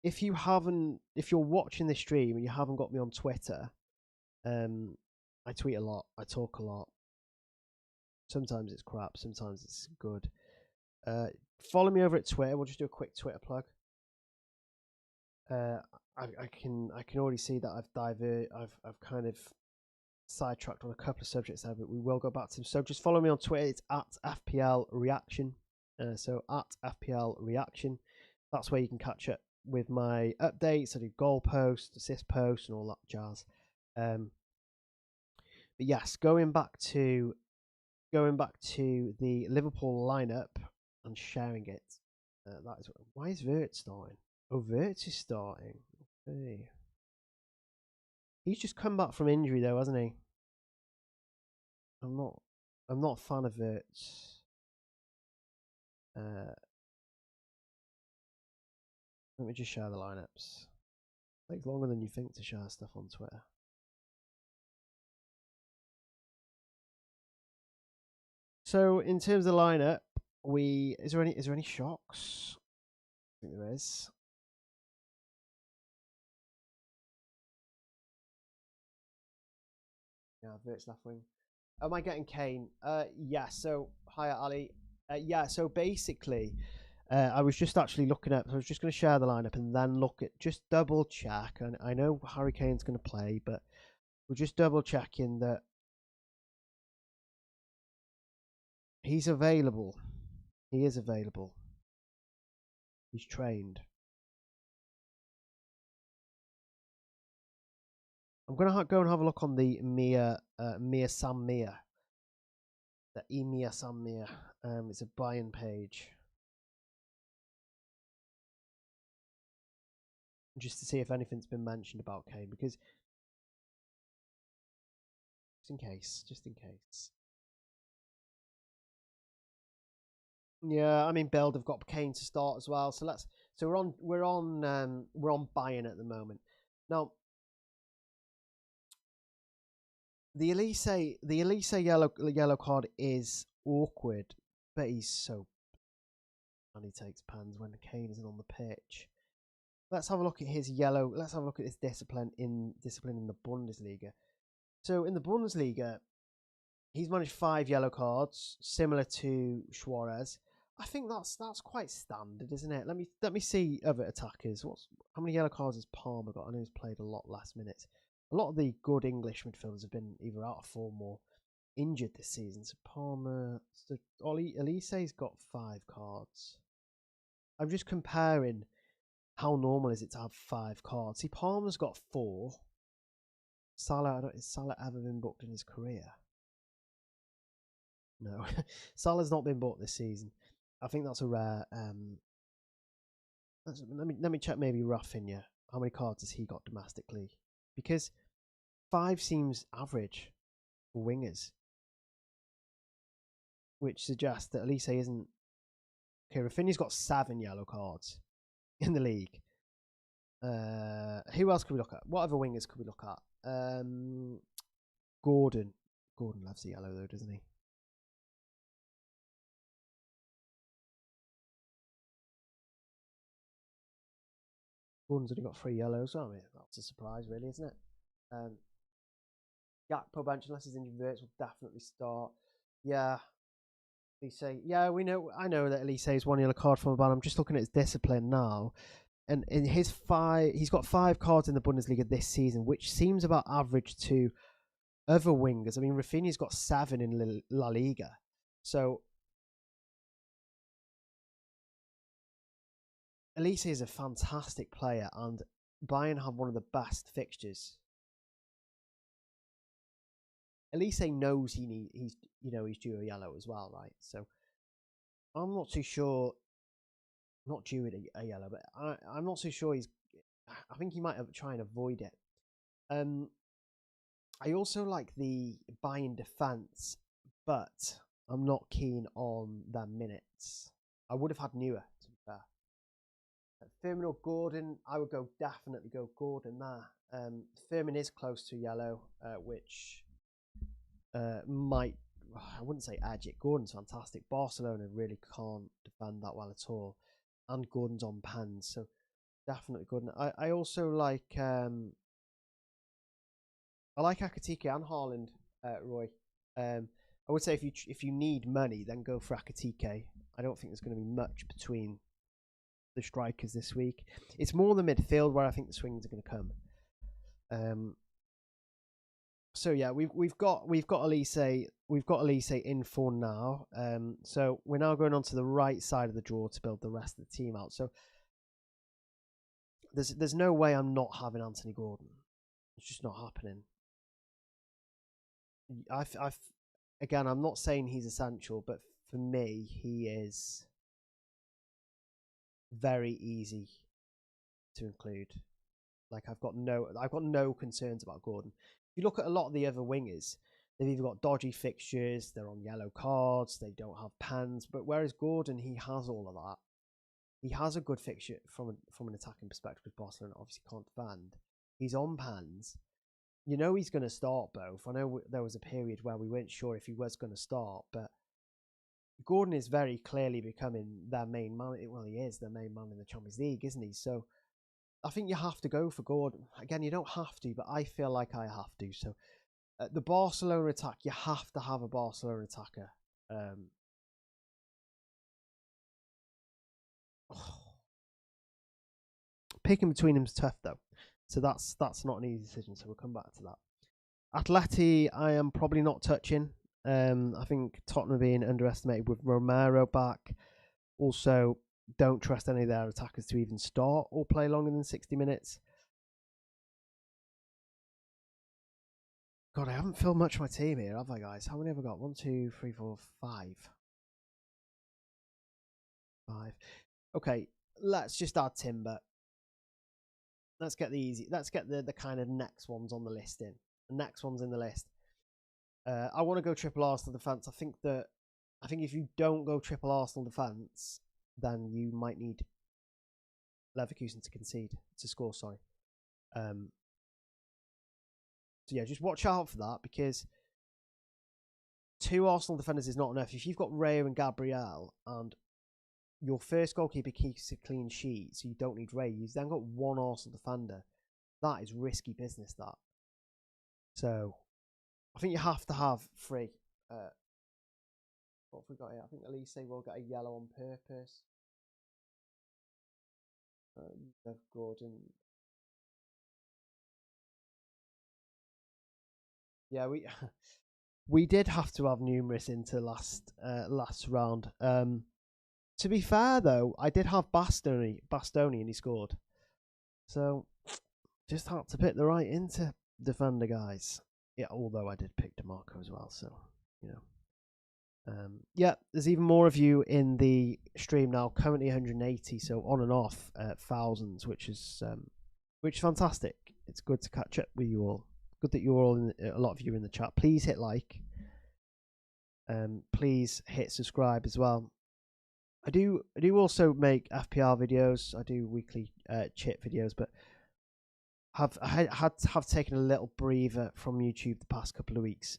If you're watching this stream and you haven't got me on Twitter, I tweet a lot, I talk a lot. Sometimes it's crap, sometimes it's good. Follow me over at Twitter. We'll just do a quick Twitter plug. I can already see that I've kind of sidetracked on a couple of subjects there, but we will go back to them. So just follow me on Twitter. It's at FPL Reaction. So at FPL Reaction. That's where you can catch up with my updates. I do goal posts, assist posts, and all that jazz. But yes, going back to the Liverpool lineup and sharing it. That is why is Vert starting? Oh, Vert is starting. Okay. He's just come back from injury though, hasn't he? I'm not a fan of Vert. Let me just share the lineups. It takes longer than you think to share stuff on Twitter. So in terms of the lineup, is there any shocks? I think there is. Yeah, Vert's left wing. Am I getting Kane? Yeah. So hi Ali. Yeah. So basically, I was just actually looking at. I was just going to share the lineup and then look at just double check. And I know Harry Kane's going to play, but we're just double checking that he's available. He is available. He's trained. I'm going to go and have a look on the Mia Sam Mia. The Emia Sam Mia. It's a buy-in page. Just to see if anything's been mentioned about Kane, because just in case. Yeah, I mean, Build have got Kane to start as well, so we're on buy-in at the moment. Now, the Elise yellow card is awkward, but he's so, and he takes pans when Kane isn't on the pitch. Let's have a look at his yellow. Let's have a look at his discipline in the Bundesliga. So in the Bundesliga, he's managed 5 yellow cards, similar to Suarez. I think that's quite standard, isn't it? Let me see other attackers. How many yellow cards has Palmer got? I know he's played a lot last minute. A lot of the good English midfielders have been either out of form or injured this season. So Palmer, Elise's got 5 cards. I'm just comparing how normal is it to have 5 cards. See, Palmer's got 4. Has Salah ever been booked in his career? No, Salah's not been bought this season. I think that's a rare. Let me check maybe Rafinha. How many cards has he got domestically? Because 5 seems average for wingers, which suggests that Elise isn't. Okay, Rafinha's got 7 yellow cards in the league. Who else could we look at? What other wingers could we look at? Gordon. Gordon loves the yellow though, doesn't he? Gordon's only got 3 yellows. I mean, that's a surprise, really, isn't it? Gakpo bench, unless he's injured, will definitely start. Yeah. Elise. Yeah, I know that Elise is 1 yellow card from a ban. I'm just looking at his discipline now. And in his 5, he's got 5 cards in the Bundesliga this season, which seems about average to other wingers. I mean, Rafinha's got 7 in La Liga. So Elise is a fantastic player, and Bayern have one of the best fixtures. Elise knows he's due a yellow as well, right? So I'm not too sure. Not due a yellow, but I'm not too sure I think he might try and avoid it. I also like the Bayern defense, but I'm not keen on their minutes. I would have had Neuer, to be fair. Firmin or Gordon, I would definitely go Gordon there. Firmin is close to yellow, which might, I wouldn't say edge it. Gordon's fantastic. Barcelona really can't defend that well at all. And Gordon's on pens, so definitely Gordon. I also like Akatike and Haaland, Roy. I would say if you need money, then go for Akatike. I don't think there's going to be much between the strikers this week. It's more the midfield where I think the swings are going to come. So yeah, we've got Elise in for now. So we're now going on to the right side of the draw to build the rest of the team out. So there's no way I'm not having Anthony Gordon. It's just not happening. Again, I'm not saying he's essential, but for me, he is very easy to include. Like I've got no concerns about Gordon. If you look at a lot of the other wingers, they've either got dodgy fixtures, they're on yellow cards, they don't have pens. But whereas Gordon, he has all of that. He has a good fixture from an attacking perspective, because Barcelona obviously can't defend. He's on pens. You know he's going to start both. I know there was a period where we weren't sure if he was going to start, but Gordon is very clearly becoming their main man. Well, he is their main man in the Champions League, isn't he? So I think you have to go for Gordon. Again, you don't have to, but I feel like I have to. So the Barcelona attack, you have to have a Barcelona attacker. picking between them is tough though. So that's not an easy decision. So we'll come back to that. Atleti, I am probably not touching. I think Tottenham are being underestimated with Romero back. Also, don't trust any of their attackers to even start or play longer than 60 minutes. God, I haven't filled much of my team here, have I, guys? How many have I got? 1, 2, 3, 4, 5. 5. Okay, let's just add Timber. Let's get the kind of next ones on the list in. The next ones in the list. I want to go triple Arsenal defence. I think if you don't go triple Arsenal defence, then you might need Leverkusen to score. Sorry. So yeah, just watch out for that, because 2 Arsenal defenders is not enough. If you've got Raya and Gabriel and your first goalkeeper keeps a clean sheet, so you don't need Raya, you've then got 1 Arsenal defender. That is risky business, that. So I think you have to have 3. What have we got here? I think Elise will get a yellow on purpose. Gordon. Yeah, we did have to have numerous into last round. To be fair though, I did have Bastoni and he scored. So just had to pick the right Inter defender, guys. Yeah, although I did pick DeMarco as well, so you know. Yeah, there's even more of you in the stream now. Currently 180, so on and off thousands, which is fantastic. It's good to catch up with you all. Good that you're all a lot of you are in the chat. Please hit like. Please hit subscribe as well. I do also make FPR videos. I do weekly chip videos, but have taken a little breather from YouTube the past couple of weeks.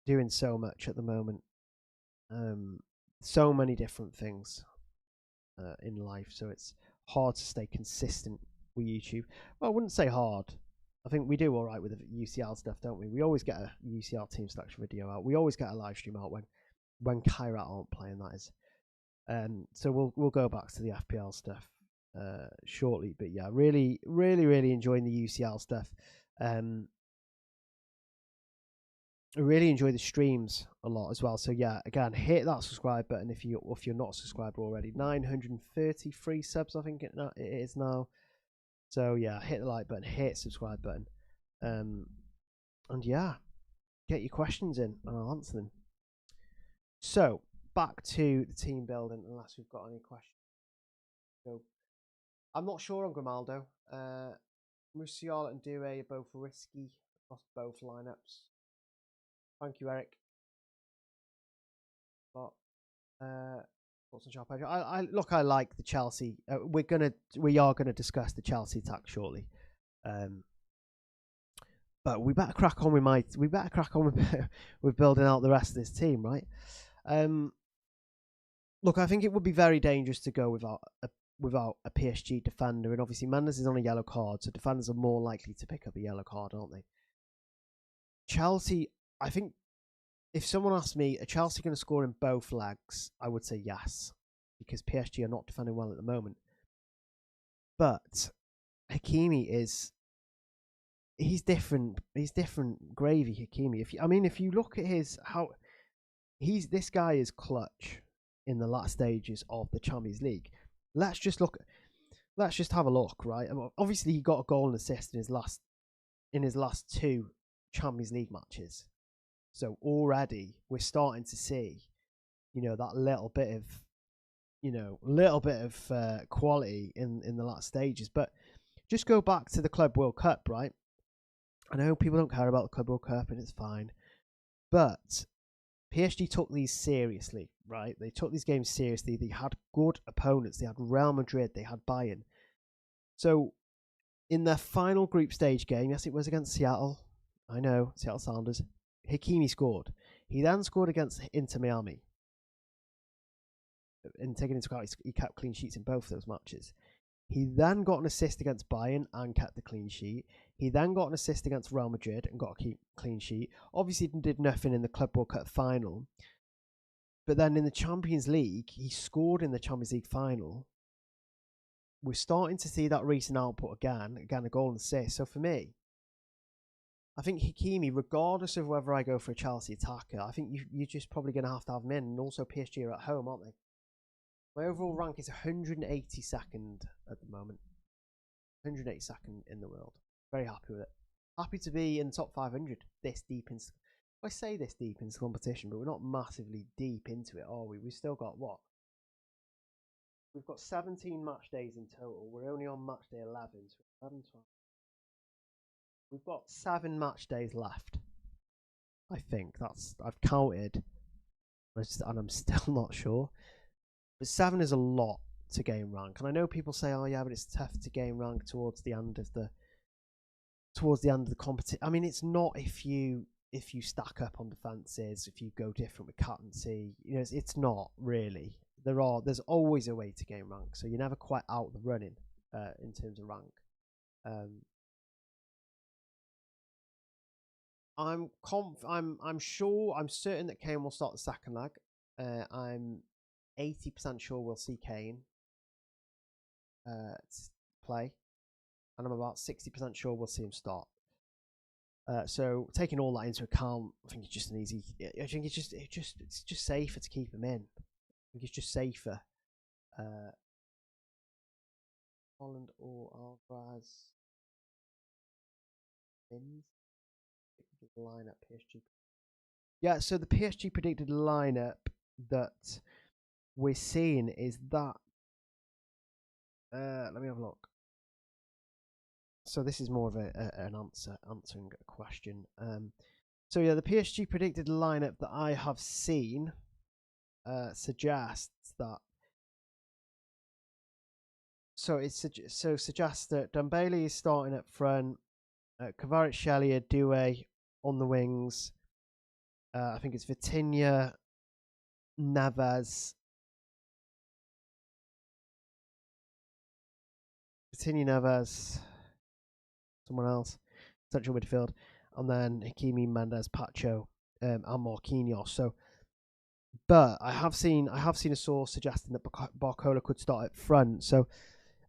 Doing so much at the moment. So many different things in life, so it's hard to stay consistent with YouTube. Well, I wouldn't say hard. I think we do all right with the UCL stuff, don't we? We always get a UCL team selection video out. We always get a live stream out when Kairat aren't playing, that is. So we'll go back to the FPL stuff shortly. But yeah, really enjoying the UCL stuff. I really enjoy the streams a lot as well. So yeah, again, hit that subscribe button if you're not a subscriber already. 933 subs, I think it is now. So yeah, hit the like button, hit subscribe button, and yeah, get your questions in and I'll answer them. So back to the team building, unless we've got any questions. So I'm not sure on Grimaldo. Musiala and Due are both risky across both lineups. Thank you, Eric. But I like the Chelsea. We are gonna discuss the Chelsea attack shortly. But we better crack on with building out the rest of this team, right? Look, I think it would be very dangerous to go without a PSG defender, and obviously Mendes is on a yellow card, so defenders are more likely to pick up a yellow card, aren't they? Chelsea, I think if someone asked me, are Chelsea going to score in both legs, I would say yes, because PSG are not defending well at the moment. But Hakimi he's different. He's different gravy, Hakimi. If you look at this guy is clutch in the last stages of the Champions League. Let's just have a look, right? Obviously, he got a goal and assist in his last 2 Champions League matches. So already we're starting to see, that little bit of quality in the last stages. But just go back to the Club World Cup, right? I know people don't care about the Club World Cup, and it's fine, but PSG took these seriously, right? They took these games seriously. They had good opponents. They had Real Madrid. They had Bayern. So in their final group stage game, yes, it was against Seattle. I know, Seattle Sounders. Hakimi scored. He then scored against Inter Miami. And taking into account, he kept clean sheets in both those matches. He then got an assist against Bayern and kept the clean sheet. He then got an assist against Real Madrid and got a clean sheet. Obviously, he did nothing in the Club World Cup final. But then in the Champions League, he scored in the Champions League final. we're starting to see that recent output again, a goal and assist. So for me, I think Hakimi, regardless of whether I go for a Chelsea attacker, I think you're just probably going to have him in. And also PSG are at home, aren't they? My overall rank is 182nd at the moment. 182nd in the world. Very happy with it. Happy to be in the top 500 this deep into. I say this deep into the competition, but we're not massively deep into it, are we? We've still got what? We've got 17 match days in total. We're only on match day 11. So 11, 12. We've got 7 match days left. I think I've counted, and I'm still not sure. But 7 is a lot to gain rank, and I know people say, "Oh yeah, but it's tough to gain rank towards the end of the competition." I mean, it's not if you stack up on defenses, if you go different with captaincy. You know, it's not really. There's always a way to gain rank, so you're never quite out the running in terms of rank. I'm certain that Kane will start the second leg. I'm 80% sure we'll see Kane play, and I'm about 60% sure we'll see him start. So taking all that into account, I think it's just an easy. I think it's just safer to keep him in. I think it's just safer. Holland or Alvarez. Lineup PSG. Yeah, so the PSG predicted lineup that we're seeing is that. Let me have a look. So this is more of an answering a question. So yeah, the PSG predicted lineup that I have seen suggests that. So suggests that Dembele is starting up front, Kvaratskhelia, Doué on the wings. I think it's Vitinha, Neves, someone else, central midfield, and then Hakimi, Mendes, Pacho, and Marquinhos. So, but I have seen a source suggesting that Barcola could start up front. So,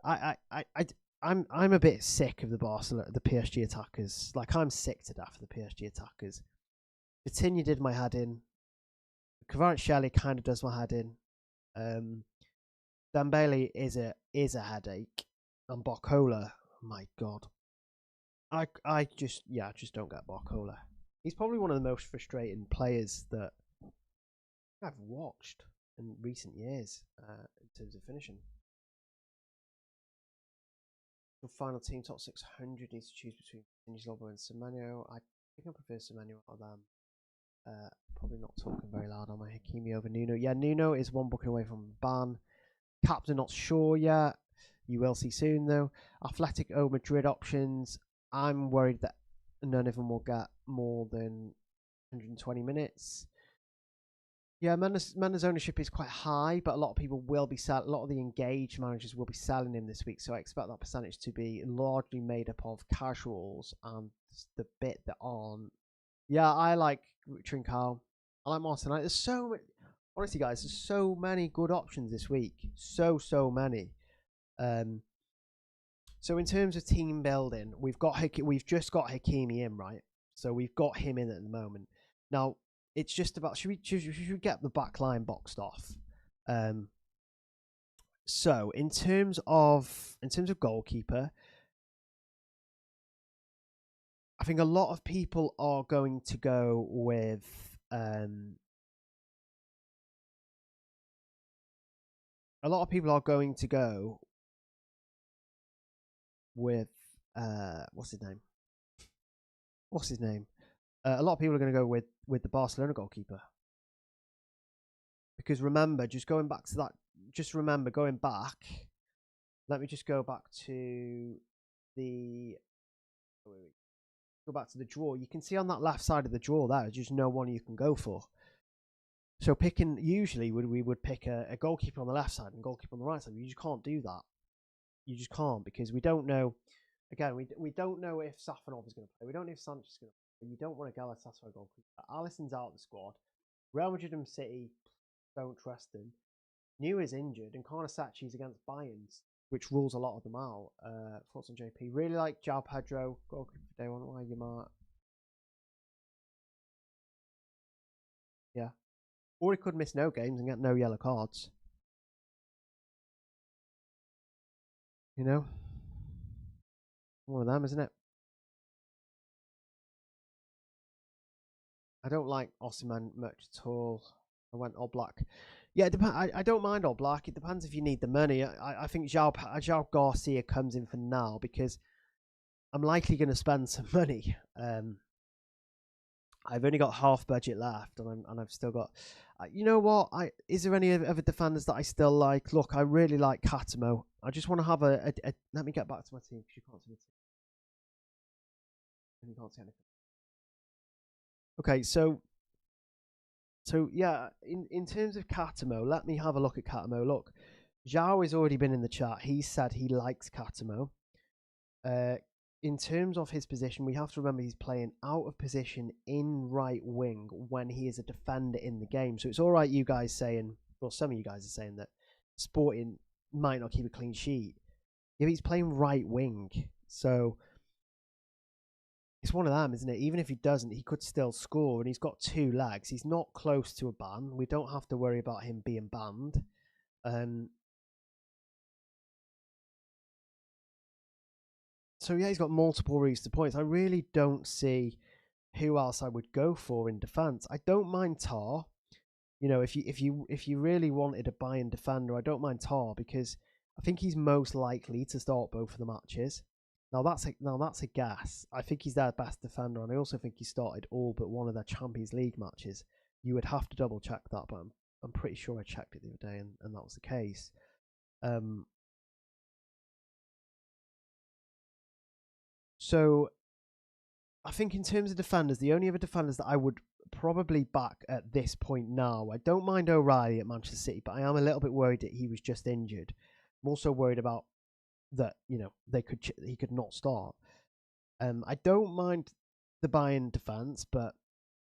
I'm a bit sick of the PSG attackers. Like, I'm sick to death of the PSG attackers. Vitinha did my head in. Kvaratskhelia kind of does my head in. Dembele is a headache, and Barcola, my god, I just don't get Barcola. He's probably one of the most frustrating players that I've watched in recent years in terms of finishing. The final team top 600 needs to choose between Lobo and Semenyo. I think I prefer Semenyo out of them. Probably not talking very loud on my Hakimi over Nuno. Yeah, Nuno is one booking away from ban. Captain not sure yet. You will see soon though. Atletico Madrid options. I'm worried that none of them will get more than 120 minutes. Yeah, Mendes ownership is quite high, but a lot of people will be selling. A lot of the engaged managers will be selling him this week, so I expect that percentage to be largely made up of casuals and the bit that aren't. Yeah, I like Trincao. I like Martinelli. There's so many. Honestly, guys, there's so many good options this week. So many. So in terms of team building, we've just got Hakimi in, right? So we've got him in at the moment. Now it's just about should we get the back line boxed off? So in terms of goalkeeper, I think a lot of people are going to go with what's his name? A lot of people are going to go with the Barcelona goalkeeper. Because remember, going back. Let me just go back to the draw. You can see on that left side of the draw there's just no one you can go for. So usually we would pick a goalkeeper on the left side and a goalkeeper on the right side. You just can't do that. You just can't, because we don't know. Again, we don't know if Safanov is going to play. We don't know if Sanchez is going to play. You don't want a Galatasaray goalkeeper. Alisson's out of the squad. Real Madrid and City don't trust him. Neuer's injured, and Karnasachi's against Bayern. which rules a lot of them out. Thoughts on JP? Really like João Pedro. Goalkeeper for day one. Why you mark? Yeah. Or he could miss no games and get no yellow cards. You know? One of them, isn't it? I don't like Osimhen much at all. I went Oblak. Yeah, I don't mind Oblak. It depends if you need the money. I think João Garcia comes in for now because I'm likely going to spend some money. I've only got half budget left, and I've still got. You know what? Is there any other defenders that I still like? Look, I really like Catamo. I just want to have a. Let me get back to my team because you can't see my team. You can't see anything. Okay, so yeah, in terms of Catamo, let me have a look at Catamo. Look, Zhao has already been in the chat. He said he likes Catamo. In terms of his position, we have to remember he's playing out of position in right wing when he is a defender in the game. So it's all right, you guys saying, well, some of you guys are saying that Sporting might not keep a clean sheet. Yeah, he's playing right wing. So it's one of them, isn't it? Even if he doesn't, he could still score, and he's got 2 legs. He's not close to a ban. We don't have to worry about him being banned. So yeah, he's got multiple routes to points. I really don't see who else I would go for in defence. I don't mind Tar. You know, if you really wanted a buy-in defender, I don't mind Tar because I think he's most likely to start both of the matches. Now that's a guess. I think he's their best defender, and I also think he started all but one of their Champions League matches. You would have to double check that, but I'm pretty sure I checked it the other day, and that was the case. So I think in terms of defenders, the only other defenders that I would probably back at this point now, I don't mind O'Reilly at Manchester City, but I am a little bit worried that he was just injured. I'm also worried about that, you know, he could not start. I don't mind the buy-in defence, but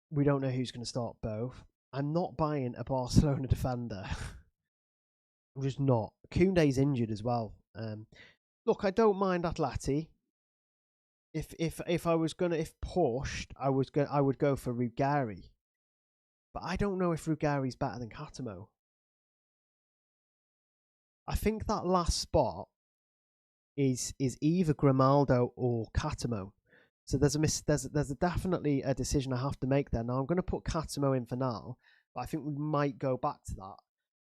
we don't know who's going to start both. I'm not buying a Barcelona defender. I'm just not. Koundé's injured as well. Look, I don't mind Atleti. If I was gonna pushed, I would go for Rugari. But I don't know if Rugari's better than Catamo. I think that last spot is either Grimaldo or Catamo. So there's definitely a decision I have to make there. Now I'm going to put Catamo in for now, but I think we might go back to that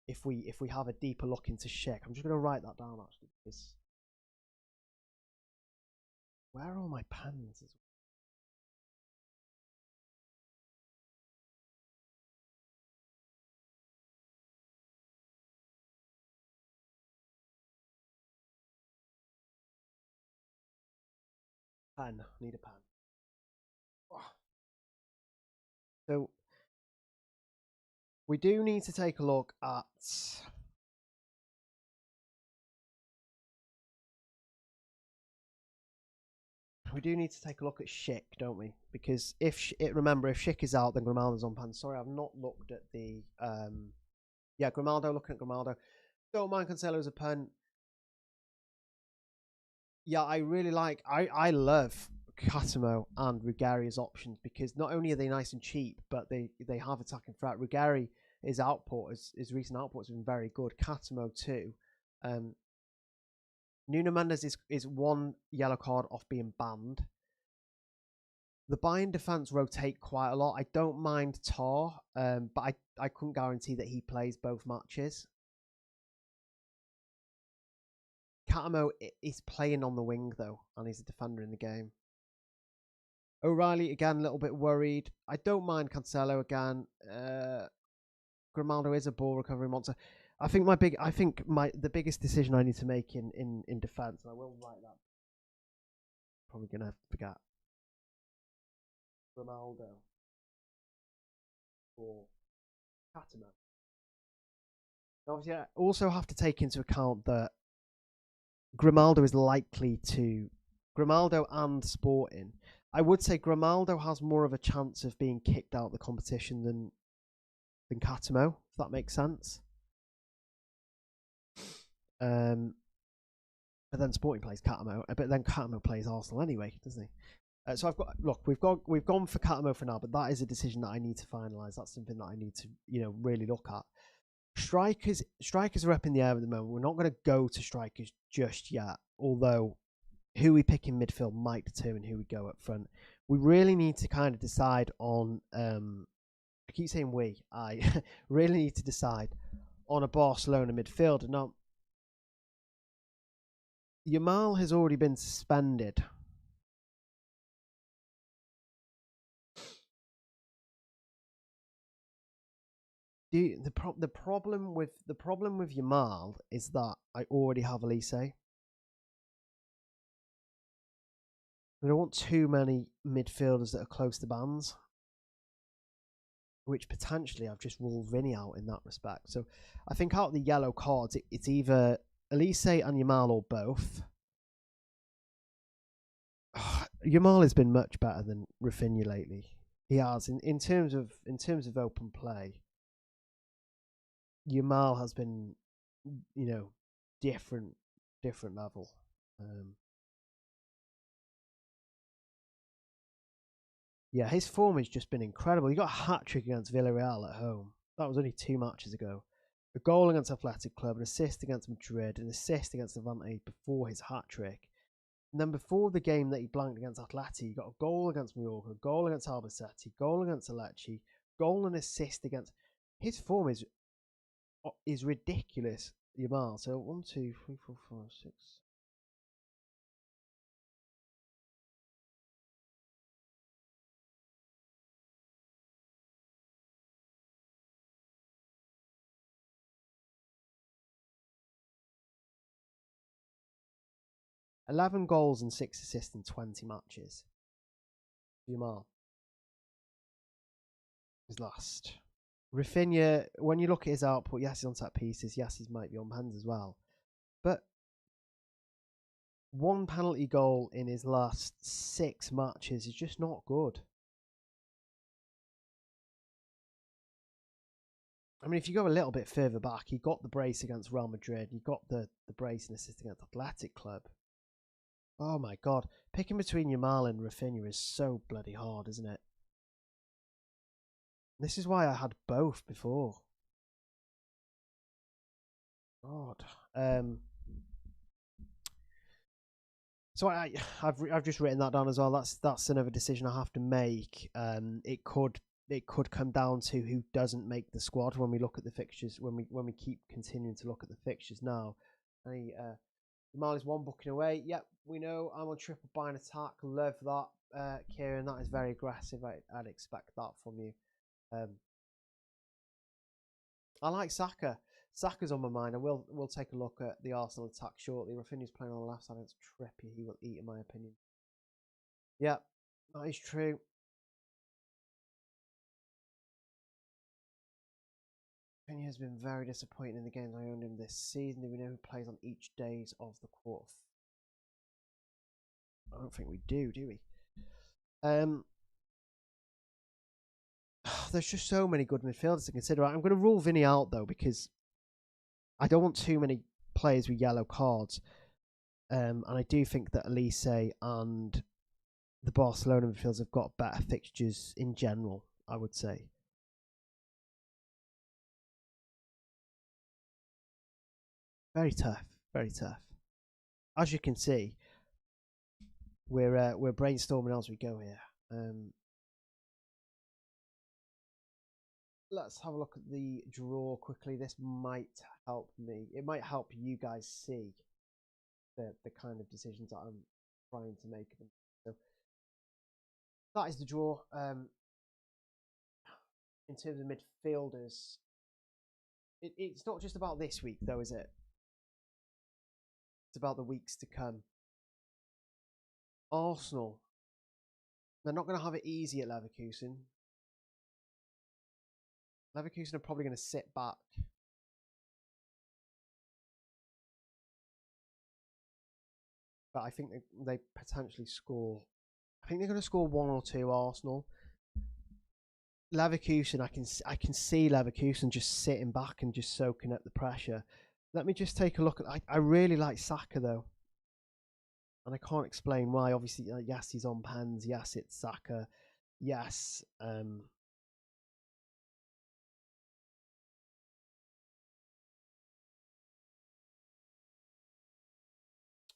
if we have a deeper look into Schick. I'm just going to write that down actually because where are all my pens? Pen. I need a pen. So we do need to take a look at. We do need to take a look at Schick, don't we? Because remember, if Schick is out, then Grimaldo's on pen. Sorry, I've not looked at the. Yeah, Grimaldo. Looking at Grimaldo. Don't mind Cancelo as a pen. Yeah, I really like. I love Catamo and Rugari as options because not only are they nice and cheap, but they have attacking threat. Rugari, his recent output has been very good. Catamo too. Nuno Mendes is 1 yellow card off being banned. The buy-in defense rotate quite a lot. I don't mind Tar, but I couldn't guarantee that he plays both matches. Catamo is playing on the wing though, and he's a defender in the game. O'Reilly again, a little bit worried. I don't mind Cancelo again. Grimaldo is a ball recovery monster. I think the biggest decision I need to make in defence, and I will write that. Probably gonna forget. Grimaldo or Catamo. Obviously, I also have to take into account that Grimaldo is likely to Grimaldo and Sporting. I would say Grimaldo has more of a chance of being kicked out of the competition than Catamo, if that makes sense. But then Sporting plays Catamo, but then Catamo plays Arsenal anyway, doesn't he? So we've gone for Catamo for now, but that is a decision that I need to finalise. That's something that I need to really look at. Strikers are up in the air at the moment. We're not going to go to strikers just yet, although who we pick in midfield might determine who we go up front. We really need to kind of decide on. I keep saying we. I really need to decide on a Barcelona midfielder. Now, Yamal has already been suspended. The problem with Yamal is that I already have Elise. I don't want too many midfielders that are close to bans, which potentially I've just ruled Vinny out in that respect. So I think out of the yellow cards, it's either Elise and Yamal or both. Yamal has been much better than Rafinha lately. He has in terms of open play. Yamal has been, different level. Yeah, his form has just been incredible. He got a hat-trick against Villarreal at home. That was only 2 matches ago. A goal against Athletic Club, an assist against Madrid, an assist against Levante before his hat-trick. And then before the game that he blanked against Atleti, he got a goal against Mallorca, a goal against Albacete, goal against Lecce, goal and assist against... His form is ridiculous, Yamal. So 1, 2, 3, 4, 5, 6... 11 goals and 6 assists in 20 matches. Yamal is last. Rafinha, when you look at his output, yes, he's on set pieces, yes, he might be on pens as well. But 1 penalty goal in his last 6 matches is just not good. I mean, if you go a little bit further back, he got the brace against Real Madrid, he got the brace and assist against Athletic Club. Oh my god, picking between Yamal and Rafinha is so bloody hard, isn't it? This is why I had both before. God. So I've just written that down as well. That's another decision I have to make. It could come down to who doesn't make the squad when we look at the fixtures. When we keep continuing to look at the fixtures now. Yamal is 1 booking away. Yep, we know. I'm on triple buy and attack. Love that, Kieran. That is very aggressive. I'd expect that from you. I like Saka. Saka's on my mind. We'll take a look at the Arsenal attack shortly. Rafinha's playing on the left side. It's trippy. He will eat, in my opinion. Yeah, that is true. Rafinha has been very disappointing in the games I owned him this season. Do we know who plays on each days of the quarter? I don't think we do we? There's just so many good midfielders to consider. I'm going to rule Vinny out though because I don't want too many players with yellow cards. And I do think that Elise and the Barcelona midfielders have got better fixtures in general, I would say. Very tough, very tough. As you can see, we're brainstorming as we go here. Let's have a look at the draw quickly. This might help me. It might help you guys see the kind of decisions that I'm trying to make. So that is the draw. In terms of midfielders, it's not just about this week, though, is it? It's about the weeks to come. Arsenal, they're not going to have it easy at Leverkusen. Leverkusen are probably going to sit back. But I think they potentially score. I think they're going to score 1 or 2, Arsenal. Leverkusen, I can see Leverkusen just sitting back and just soaking up the pressure. Let me just take a look at. I really like Saka though. and I can't explain why. Obviously, yes, he's on pens. Yes, it's Saka. Yes.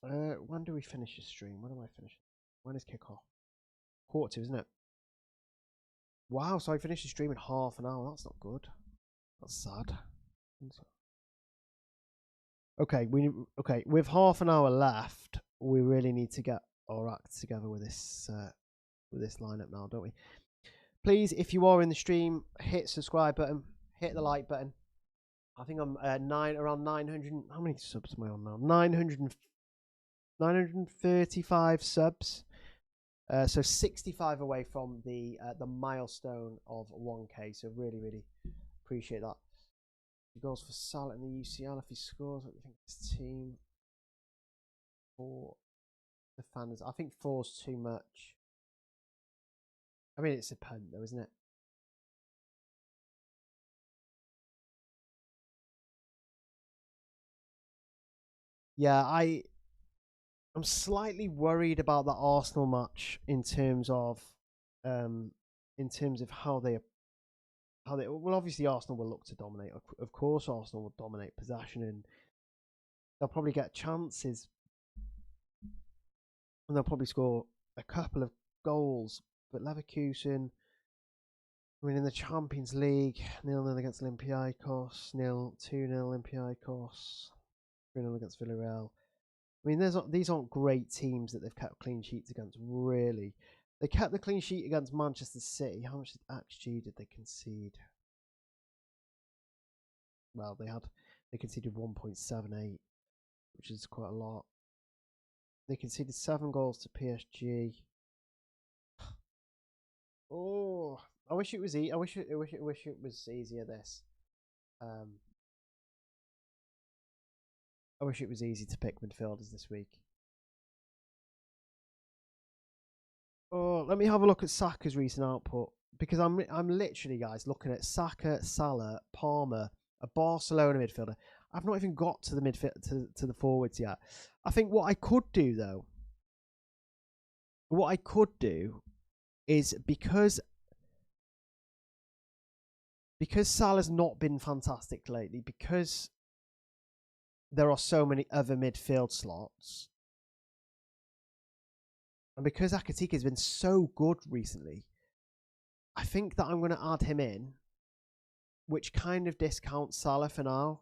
When do we finish the stream? When am I finishing? When is kickoff? 1:45, isn't it? Wow, so I finished the stream in half an hour. That's not good. That's sad. Okay, with half an hour left, we really need to get our act together with this lineup now, don't we? Please, if you are in the stream, hit subscribe button, hit the like button. I think I'm around 900. How many subs am I on now? 935 subs. So 65 away from the milestone of 1K. So really appreciate that. He goes for Salah in the UCL if he scores. What do you think this team? 4 the fans. I think 4's too much. I mean, it's a punt though, isn't it? Yeah, I'm slightly worried about the Arsenal match in terms of how they well, obviously Arsenal will look to dominate. Of course, Arsenal will dominate possession and they'll probably get chances and they'll probably score a couple of goals. But Leverkusen, I mean, in the Champions League, 0-0 against Olympiacos, 2-0 Olympiacos, 3-0 against Villarreal. I mean, these aren't great teams that they've kept clean sheets against, really. They kept the clean sheet against Manchester City. How much XG did they concede? Well, they conceded 1.78, which is quite a lot. They conceded 7 goals to PSG. Oh, I wish it was I wish it was easier. This. I wish it was easy to pick midfielders this week. Oh, let me have a look at Saka's recent output because I'm literally, guys, looking at Saka, Salah, Palmer, a Barcelona midfielder. I've not even got to the midfield to the forwards yet. I think what I could do though, is because Salah's not been fantastic lately, because there are so many other midfield slots, and because Akatika has been so good recently, I think that I'm going to add him in, which kind of discounts Salah for now.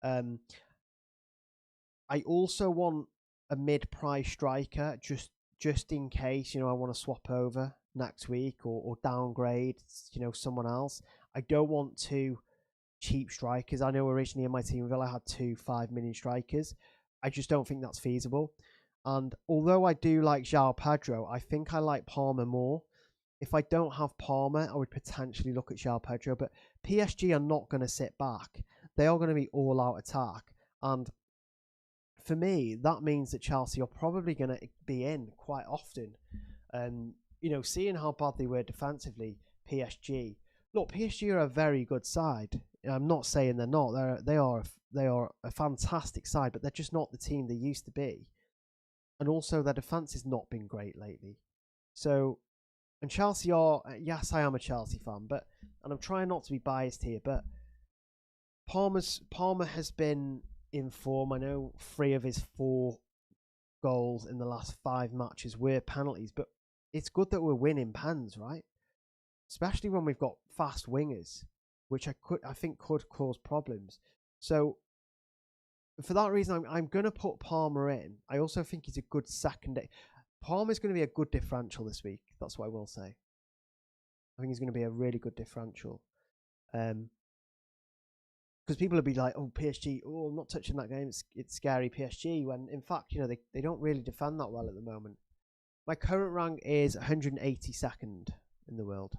I also want a mid-price striker just in case, I want to swap over next week or downgrade, someone else. I don't want 2 cheap strikers. I know originally in my team Villa I had 2 5 million strikers. I just don't think that's feasible. And although I do like João Pedro, I think I like Palmer more. If I don't have Palmer, I would potentially look at João Pedro. But PSG are not going to sit back. They are going to be all-out attack. And for me, that means that Chelsea are probably going to be in quite often. Seeing how bad they were defensively, PSG. Look, PSG are a very good side. I'm not saying they're not. They are a fantastic side, but they're just not the team they used to be. And also, their defense has not been great lately. So, and Chelsea are. Yes, I am a Chelsea fan, and I'm trying not to be biased here, but Palmer has been in form. I know 3 of his 4 goals in the last 5 matches were penalties, but it's good that we're winning pens, right? Especially when we've got fast wingers, which I think could cause problems. So for that reason, I'm going to put Palmer in. I also think he's a good second. Palmer's going to be a good differential this week. That's what I will say. I think he's going to be a really good differential. Because people will be like, oh, PSG, oh, I'm not touching that game. It's scary, PSG. When in fact, they don't really defend that well at the moment. My current rank is 182nd in the world.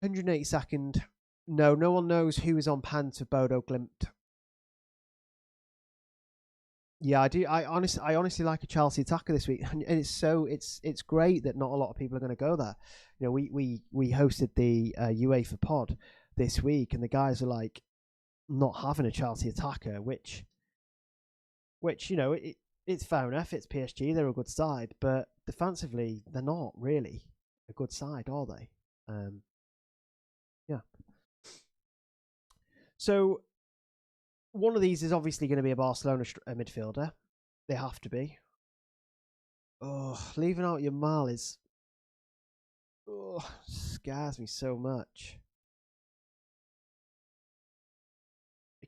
182nd. No one knows who is on pen to Bodo Glimt. Yeah, I do. I honestly like a Chelsea attacker this week, and it's great that not a lot of people are going to go there. We hosted the UEFA pod this week, and the guys are like not having a Chelsea attacker, which which, you know, it's fair enough. It's PSG. They're a good side, but defensively, they're not really a good side, are they? Yeah. So one of these is obviously going to be a Barcelona midfielder. They have to be. Oh, leaving out Yamal is scares me so much.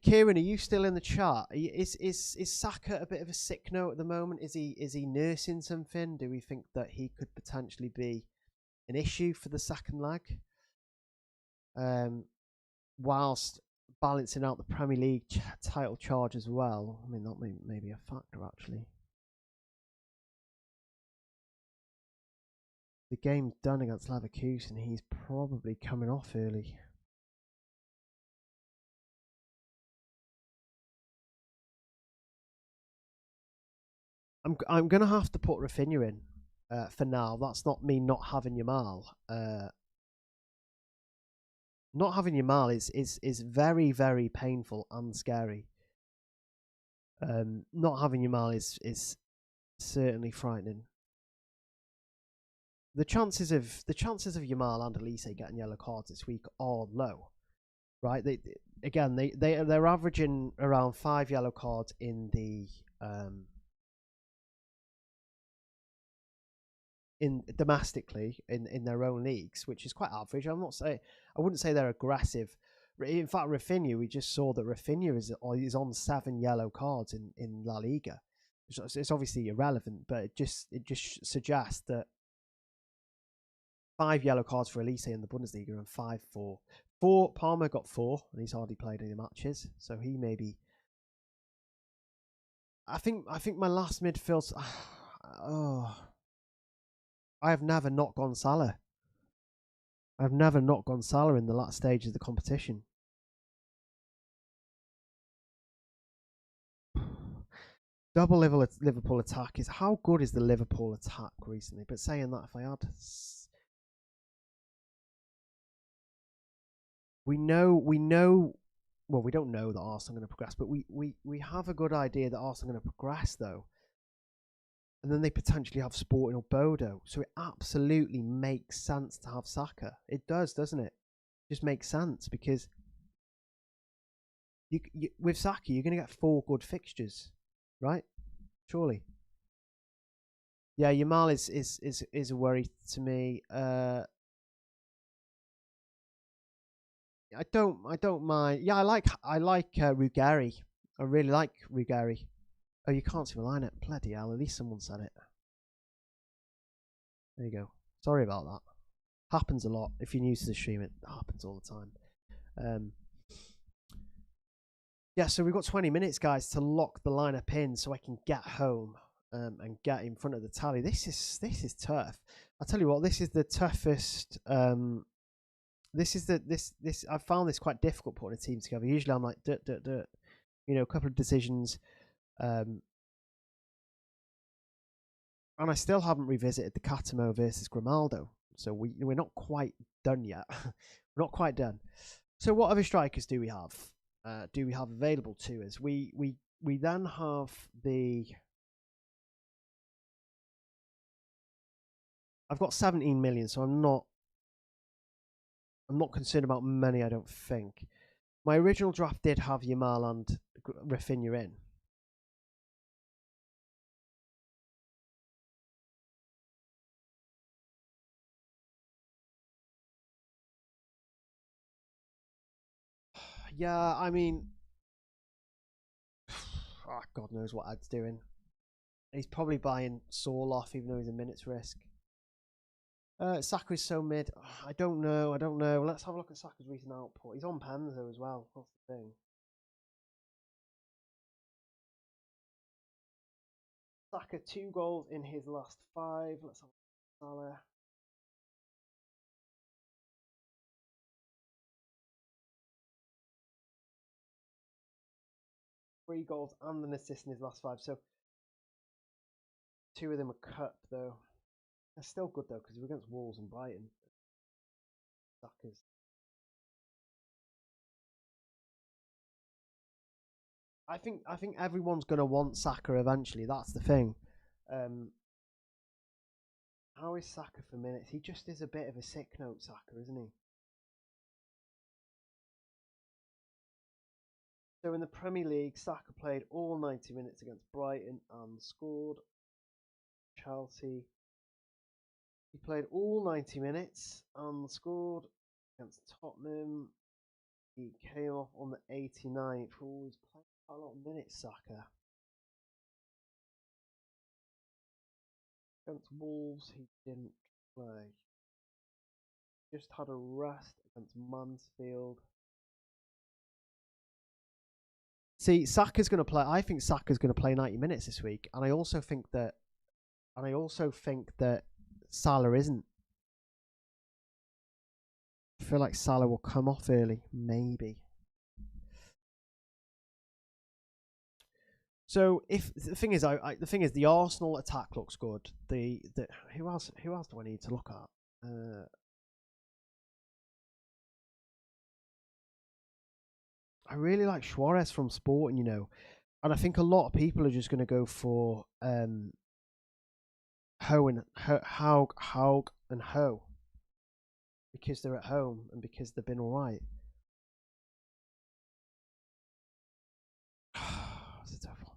Kieran, are you still in the chat? Is Saka a bit of a sick note at the moment? Is he nursing something? Do we think that he could potentially be an issue for the second leg? Whilst balancing out the Premier League title charge as well. I mean, that may be a factor actually. The game's done against Leverkusen. He's probably coming off early. I'm gonna have to put Rafinha in for now. That's not me not having Yamal. Not having Yamal is very, very painful and scary. Not having Yamal is certainly frightening. The chances of Yamal and Elise getting yellow cards this week are low, right? They're averaging around 5 yellow cards in the in domestically in their own leagues, which is quite average. I wouldn't say they're aggressive. In fact, Rafinha, we just saw that Rafinha is on 7 yellow cards in La Liga. It's obviously irrelevant, but it just suggests that 5 yellow cards for Elise in the Bundesliga and 5 for Palmer got 4, and he's hardly played any matches, so he maybe. I think my last midfield. I have never not gone Salah. I've never not gone Salah in the last stage of the competition. Double Liverpool attack is how good is the Liverpool attack recently? But saying that, if I had, we know. Well, we don't know that Arsenal are going to progress, but we have a good idea that Arsenal are going to progress though. And then they potentially have Sporting or Bodo. So it absolutely makes sense to have Saka. It does, doesn't it? It just makes sense because you with Saka, you're going to get 4 good fixtures, right? Surely. Yeah, Yamal is a worry to me. I don't mind. Yeah, I like Ruggeri. I really like Ruggeri. Oh, you can't see my lineup. Bloody hell! At least someone said it. There you go. Sorry about that. Happens a lot. If you're new to the stream, it happens all the time. Yeah, so we've got 20 minutes, guys, to lock the lineup in so I can get home and get in front of the tally. This is tough. I'll tell you what. This is the toughest. This I found this quite difficult putting a team together. Usually, I'm like, a couple of decisions. And I still haven't revisited the Catamo versus Grimaldo. So we're not quite done yet. We're not quite done. So what other strikers do we have? Do we have available to us? We then have the. I've got 17 million, so I'm not concerned about money. I don't think. My original draft did have Yamal and Rafinha in. Yeah, I mean, God knows what Ad's doing. He's probably buying Saul off, even though he's a minute's risk. Saka is so mid. I don't know. Let's have a look at Saka's recent output. He's on Panzer as well. That's the thing. Saka 2 goals in his last 5. Let's have Salah. Three goals and an assist in his last 5. So 2 of them are cup though. That's still good though because we're against Wolves and Brighton. Saka's. I think everyone's gonna want Saka eventually. That's the thing. Um, how is Saka for minutes? He just is a bit of a sick note, Saka, isn't he? So in the Premier League, Saka played all 90 minutes against Brighton and scored. Chelsea, he played all 90 minutes and scored against Tottenham. He came off on the 89th. Oh, he's played quite a lot of minutes, Saka. Against Wolves, he didn't play. Just had a rest against Mansfield. See, Saka's going to play. I think Saka's going to play 90 minutes this week, and I also think that Salah isn't. I feel like Salah will come off early, maybe. So if the thing is, the Arsenal attack looks good. The who else do I need to look at? I really like Suarez from Sporting, and I think a lot of people are just going to go for Haug and Ho because they're at home and because they've been all right. It's a tough one.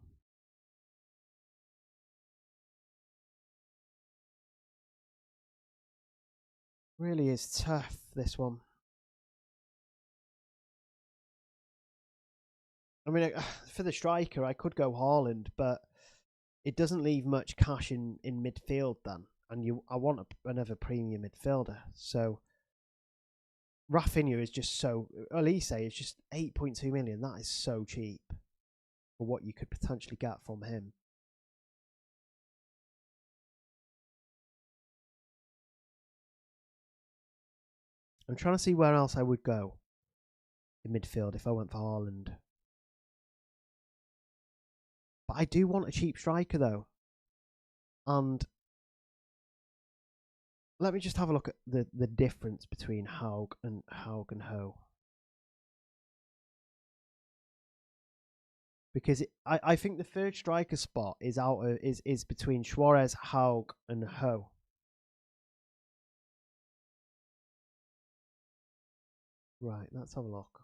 Really is tough, this one. I mean, for the striker, I could go Haaland, but it doesn't leave much cash in midfield then, and I want another premium midfielder. So Rafinha is just so. Elise is just 8.2 million. That is so cheap for what you could potentially get from him. I'm trying to see where else I would go in midfield if I went for Haaland. But I do want a cheap striker though. And let me just have a look at the difference between Haug and Ho. Because I think the third striker spot is between Suarez, Haug, and Ho. Right, let's have a look.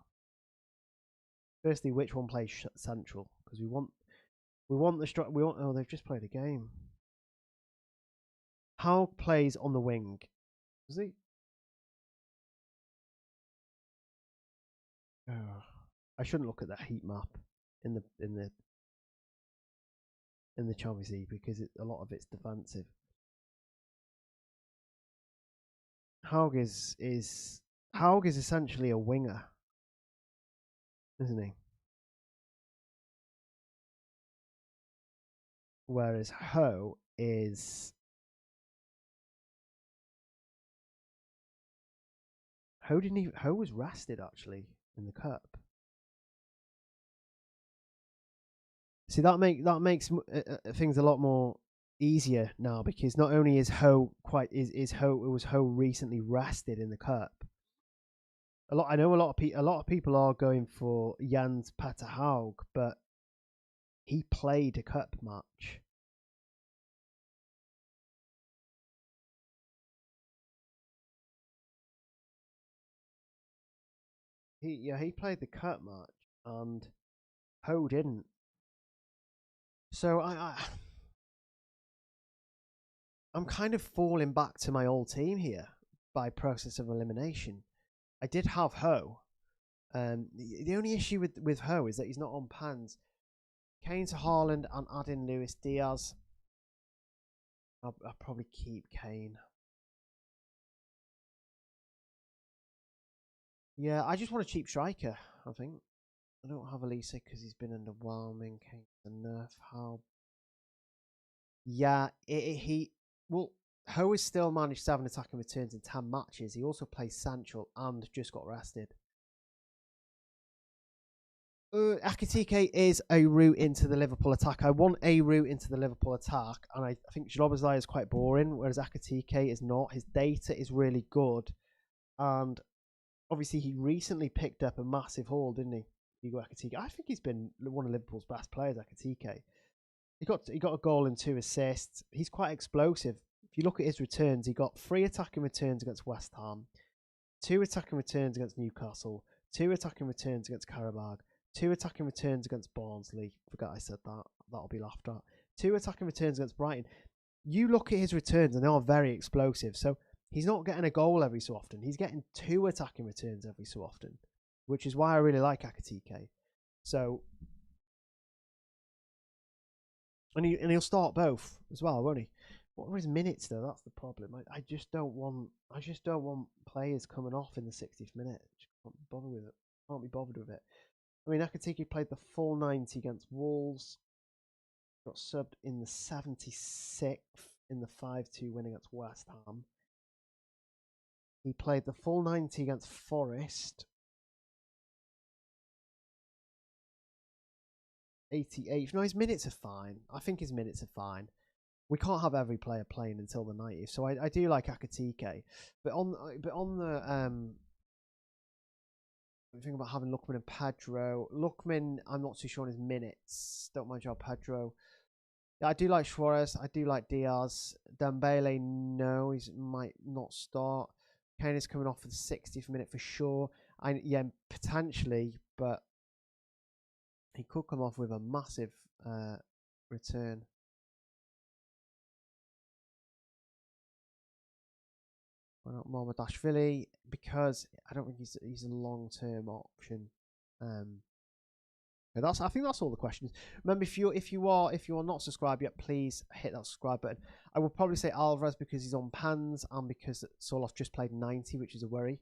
Firstly, which one plays central? Because we want the strike. Oh, they've just played a game. Haug plays on the wing. Does he? Oh, I shouldn't look at that heat map in the Champions League because a lot of it's defensive. Haug is essentially a winger, isn't he? Whereas Ho is Ho was rested actually in the cup. See, that makes things a lot more easier now because not only is Ho recently rested in the cup. I know a lot of people are going for Jans Petter Haug, but he played a cup match. He played the cup match and Ho didn't. So I'm kind of falling back to my old team here by process of elimination. I did have Ho. The only issue with Ho is that he's not on pans. Kane to Haaland and add in Luis Diaz. I'll probably keep Kane. Yeah, I just want a cheap striker, I think. I don't have Elise because he's been underwhelming. Kane enough. How? Yeah, Ho has still managed 7 attacking returns in 10 matches. He also plays central and just got rested. Akatike is a route into the Liverpool attack. I want a route into the Liverpool attack, and I think Szoboszlai is quite boring, whereas Akatike is not. His data is really good, and obviously he recently picked up a massive haul, didn't he? Hugo Ekitike. I think he's been one of Liverpool's best players, Ekitike. He got a goal and 2 assists. He's quite explosive. If you look at his returns, he got 3 attacking returns against West Ham, 2 attacking returns against Newcastle, 2 attacking returns against Karabakh, 2 attacking returns against Barnsley. Forgot I said that. That'll be laughed at. 2 attacking returns against Brighton. You look at his returns and they are very explosive. So he's not getting a goal every so often. He's getting 2 attacking returns every so often, which is why I really like Ekitike. So, and he'll start both as well, won't he? What are his minutes though? That's the problem. I just don't want players coming off in the 60th minute. Just can't be bothered with it. Can't be bothered with it. I mean, Ekitike played the full 90 against Wolves. Got subbed in the 76th in the 5-2 win against West Ham. He played the full 90 against Forest. 88th. No, his minutes are fine. I think his minutes are fine. We can't have every player playing until the 90th, so I do like Ekitike. But on the think about having Lookman and Pedro. Lookman, I'm not too sure on his minutes. Don't mind João Pedro. I do like Suarez. I do like Diaz. Dembele, no, he might not start. Kane is coming off for the 60th minute for sure. Yeah, potentially, but he could come off with a massive return. Why not Mamardashvili? Because I don't think he's a long-term option. I think that's all the questions. Remember, if you are not subscribed yet, please hit that subscribe button. I would probably say Alvarez because he's on pans and because Soloff just played 90, which is a worry.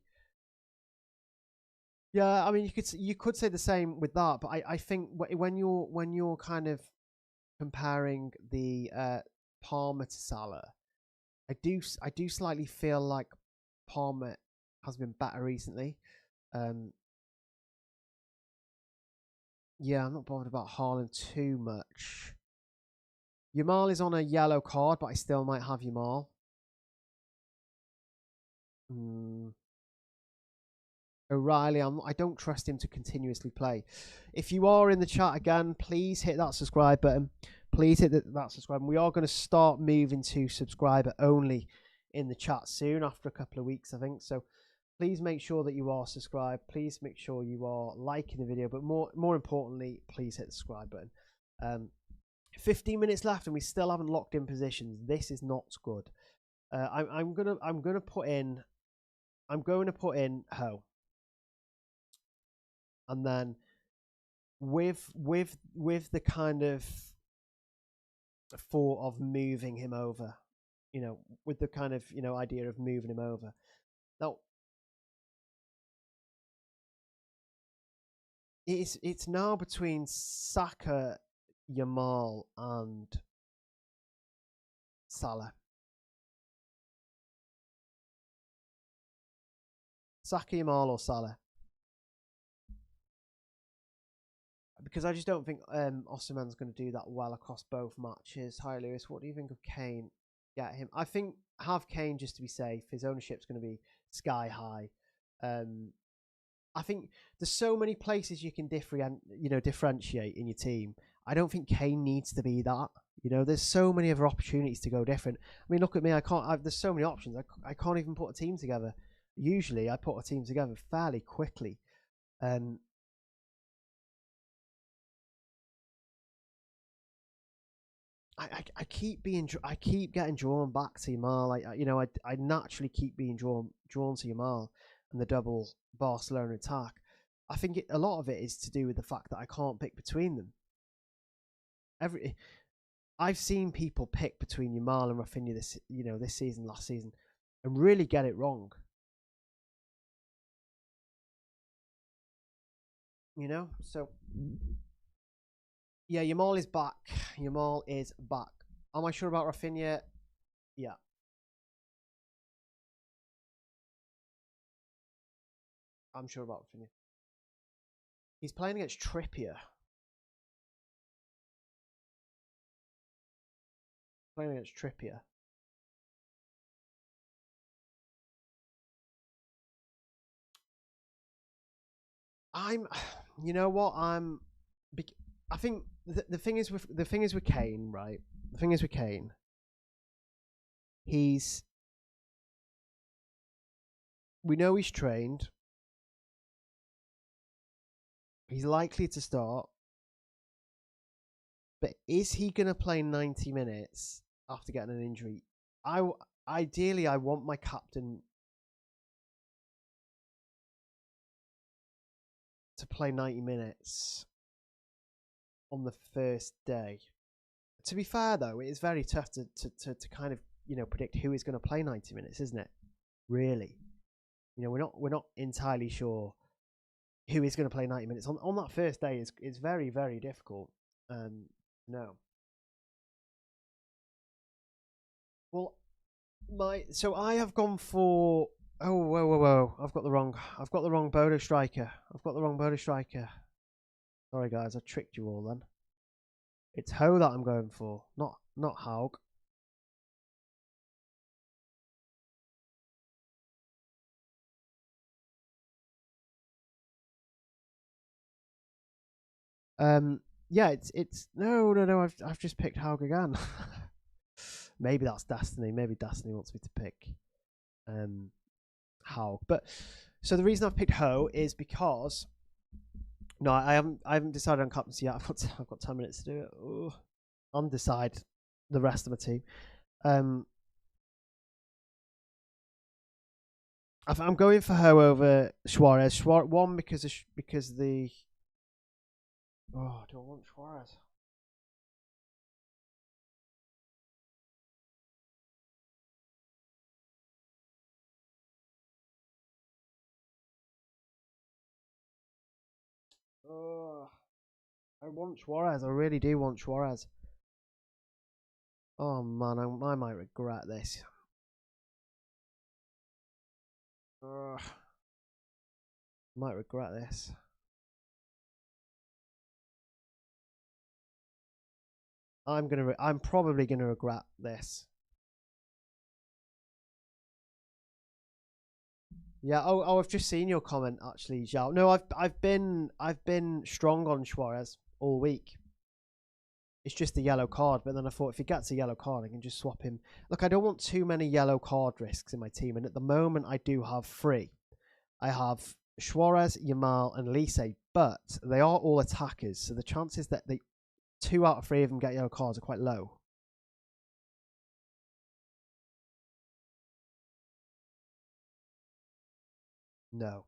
Yeah, I mean you could say the same with that, but I think when you're kind of comparing the Palmer to Salah, I do slightly feel like Palmer has been better recently. Yeah, I'm not bothered about Haaland too much. Yamal is on a yellow card, but I still might have Yamal. O'Reilly, I don't trust him to continuously play. If you are in the chat again, please hit that subscribe button. Please hit that subscribe. And we are going to start moving to subscriber only in the chat soon, after a couple of weeks, I think. So please make sure that you are subscribed. Please make sure you are liking the video. But more importantly, please hit the subscribe button. 15 minutes left and we still haven't locked in positions. This is not good. I'm going to put in Ho. And then with the kind of thought of moving him over, with the kind of idea of moving him over. Now it's now between Saka, Yamal, and Salah. Saka, Yamal, or Salah. Because I just don't think Osimhen's going to do that well across both matches. Hi, Lewis. What do you think of Kane? Get him. I think have Kane just to be safe. His ownership's going to be sky high. I think there's so many places you can differentiate in your team. I don't think Kane needs to be that. There's so many other opportunities to go different. I mean, look at me. There's so many options. I can't even put a team together. Usually, I put a team together fairly quickly. I keep getting drawn back to Yamal. I naturally keep being drawn to Yamal and the double Barcelona attack. I think a lot of it is to do with the fact that I can't pick between them. I've seen people pick between Yamal and Rafinha this season, last season, and really get it wrong. So yeah, Yamal is back. Yamal is back. Am I sure about Rafinha? Yeah. I'm sure about Rafinha. He's playing against Trippier. Playing against Trippier. You know what? I think the thing is with Kane, right? The thing is with Kane, we know he's trained. He's likely to start, but is he going to play 90 minutes after getting an injury? Ideally, I want my captain to play 90 minutes on the first day. To be fair, though, it is very tough to kind of predict who is going to play 90 minutes, isn't it? Really, we're not entirely sure who is going to play 90 minutes on that first day. Is very, very difficult. No. Well, so I have gone for. Oh, whoa! I've got the wrong Bodo striker. Sorry, guys, I tricked you all. Then it's Ho that I'm going for, not Haug. Yeah, it's no. I've just picked Haug again. Maybe that's Destiny. Maybe Destiny wants me to pick Haug. But so the reason I've picked Ho is because I haven't decided on captaincy yet. I've got 10 minutes to do it. Ooh. I'll decide the rest of my team. I'm going for Ho over Suarez. One because the. Oh, do I want Suarez? Oh, I want Suarez. I really do want Suarez. Oh man, I might regret this. I might regret this. I'm probably gonna regret this. Yeah. Oh, I've just seen your comment actually, Zhao. No, I've been strong on Suarez all week. It's just the yellow card, but then I thought if he gets a yellow card, I can just swap him. Look, I don't want too many yellow card risks in my team, and at the moment I do have 3. I have Suarez, Yamal, and Lise, but they are all attackers, so the chances that 2 out of 3 of them get yellow cards are quite low. No,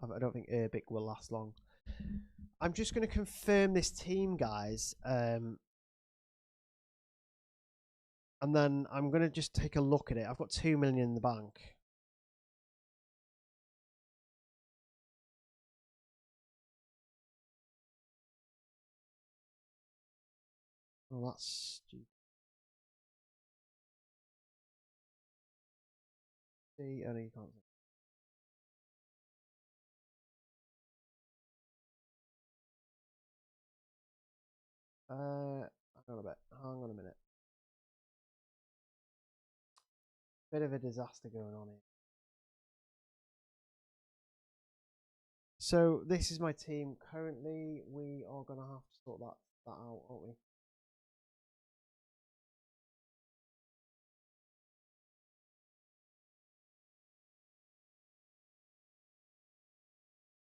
I don't think Erbic will last long. I'm just going to confirm this team, guys, and then I'm going to just take a look at it. I've got 2 million in the bank. Well, that's stupid. Oh, no, you can't. Hang on a minute. Bit of a disaster going on here. So this is my team. Currently, we are going to have to sort that out, aren't we?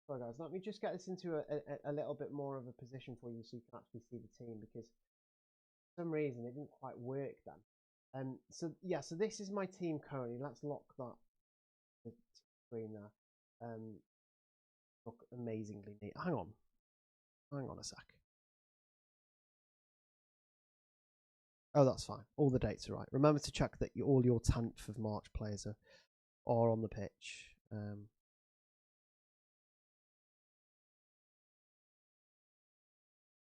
Sorry, guys. Let me just get this into a little bit more of a position for you so you can actually see the team, because for some reason it didn't quite work then. So yeah, so this is my team currently. Let's lock that screen there. Look amazingly neat. Hang on a sec. Oh, that's fine. All the dates are right. Remember to check that all your 10th of March players are on the pitch.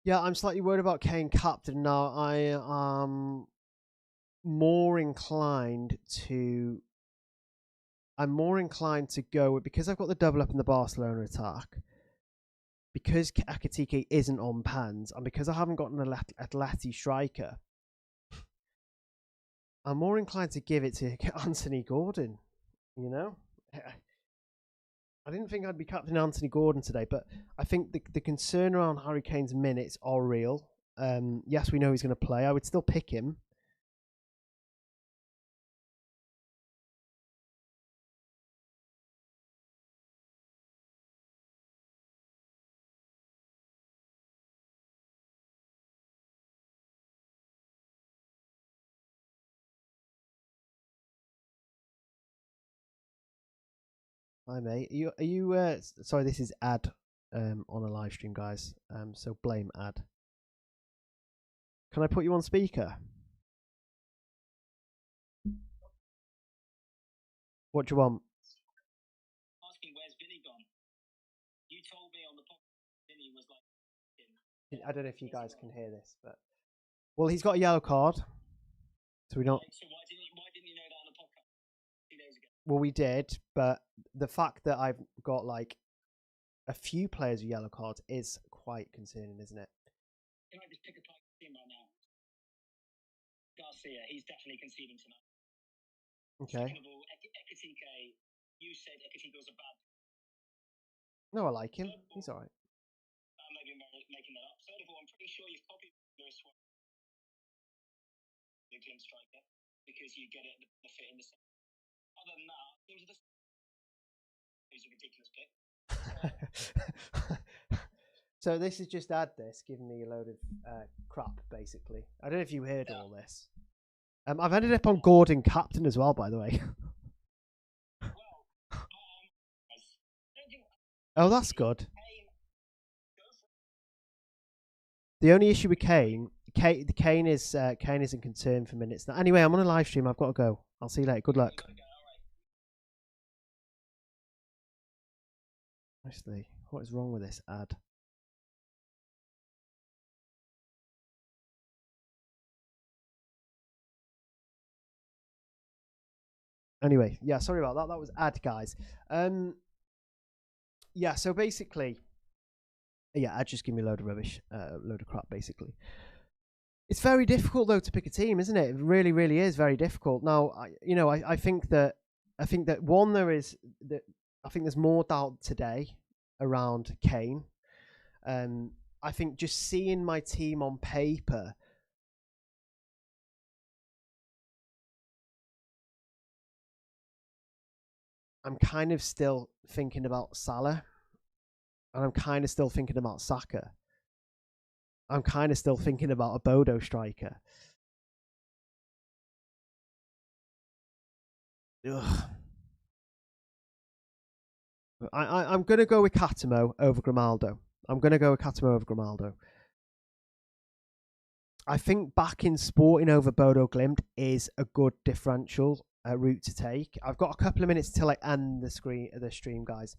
Yeah, I'm slightly worried about Kane captain now. I am more inclined to. I'm more inclined to go because I've got the double up in the Barcelona attack. Because Akatike isn't on pens, and because I haven't got an Atleti striker, I'm more inclined to give it to Anthony Gordon. You know, I didn't think I'd be captain Anthony Gordon today, but I think the concern around Harry Kane's minutes are real. Yes, we know he's going to play. I would still pick him. Hi, mate. Are you sorry, this is ad on a live stream, guys. So blame ad. Can I put you on speaker? What do you want? Asking where's Vinny gone? You told me on the podcast Vinny was like. I don't know if you guys can hear this, but well, he's got a yellow card, so we don't. So why didn't you know that on the podcast 2 days ago? Well, we did, but the fact that I've got like a few players with yellow cards is quite concerning, isn't it? Can I just pick a team right now? Garcia, he's definitely conceding tonight. Okay. Second of all, Ekatike, you said Ekatike was a bad. No, I like him. He's all right. Maybe making that up. Third of all, I'm pretty sure you've copied Lewis Suarez, the Glimt striker, because you get it the fit in the same. Other than that, seems this is a ridiculous pick. So this is just add this, giving me a load of crap, basically. I don't know if you heard all this. I've ended up on Gordon captain as well, by the way. Oh, that's good. The only issue with Kane isn't concerned for minutes now. Anyway, I'm on a live stream. I've got to go. I'll see you later. Good luck. Honestly, what is wrong with this ad? Anyway, yeah, sorry about that. That was ad, guys. Yeah, so basically, yeah, ad just give me a load of rubbish, load of crap, basically. It's very difficult though to pick a team, isn't it? It really, really is very difficult. Now, I think that one I think there's more doubt today around Kane. I think just seeing my team on paper. I'm kind of still thinking about Salah, and I'm kind of still thinking about Saka. I'm kind of still thinking about a Bodo striker. Ugh. I'm going to go with Catamo over Grimaldo. I think backing Sporting over Bodo Glimt is a good differential route to take. I've got a couple of minutes till I end the stream, guys.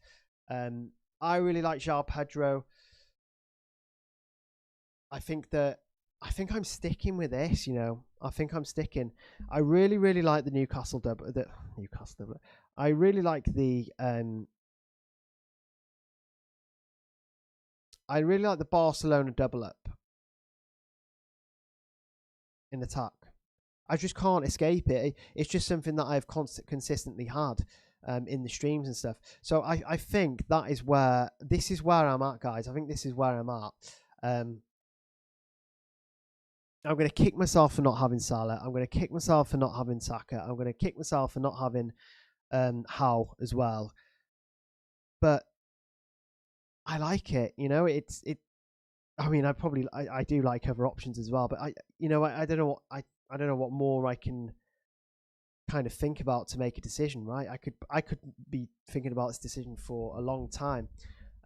I really like João Pedro. I think I'm sticking with this. I think I'm sticking. I really, really like the Newcastle double. I really like the Barcelona double up in attack. I just can't escape it. It's just something that I've consistently had in the streams and stuff. So I think this is where I'm at, guys. I think this is where I'm at. I'm going to kick myself for not having Salah. I'm going to kick myself for not having Saka. I'm going to kick myself for not having Howe as well. But I like it. I mean, I do like other options as well. But I don't know what more I can kind of think about to make a decision. Right? I could be thinking about this decision for a long time.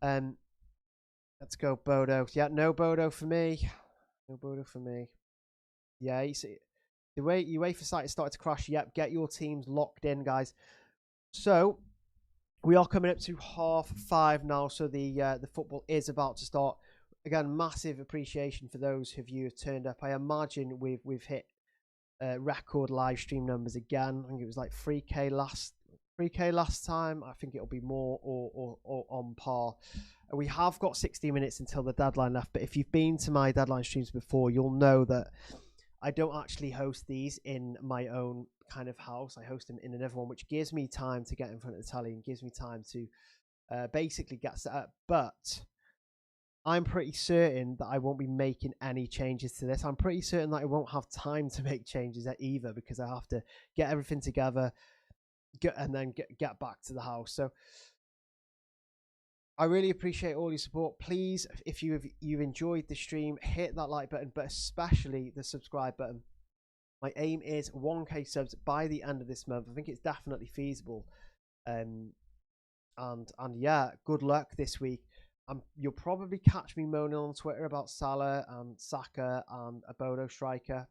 Let's go Bodo. Yeah, no Bodo for me. No Bodo for me. Yeah, you see, the way UEFA site has started to crash. Yep, get your teams locked in, guys. So we are coming up to 5:30 now. So the football is about to start. Again, massive appreciation for those of you who have turned up. I imagine we've hit record live stream numbers again. I think it was like 3K last time. I think it'll be more or on par. We have got 60 minutes until the deadline left. But if you've been to my deadline streams before, you'll know that I don't actually host these in my own kind of house. I host them in another one, which gives me time to get in front of the tally and gives me time to basically get set up. But I'm pretty certain that I won't be making any changes to this. I'm pretty certain that I won't have time to make changes either, because I have to get everything together and then get back to the house. So I really appreciate all your support. Please, if you've enjoyed the stream, hit that like button, but especially the subscribe button. My aim is 1k subs by the end of this month. I think it's definitely feasible. And yeah, good luck this week. You'll probably catch me moaning on Twitter about Salah and Saka and a Bodo striker.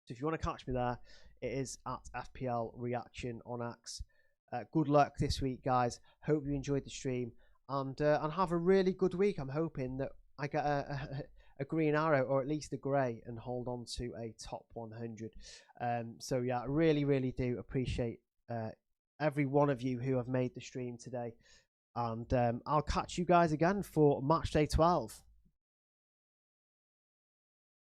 So if you want to catch me there, it is at FPL Reaction on X. Good luck this week, guys. Hope you enjoyed the stream, and have a really good week. I'm hoping that I get a green arrow, or at least a grey, and hold on to a top 100. So yeah, I really do appreciate every one of you who have made the stream today. And I'll catch you guys again for Matchday 12.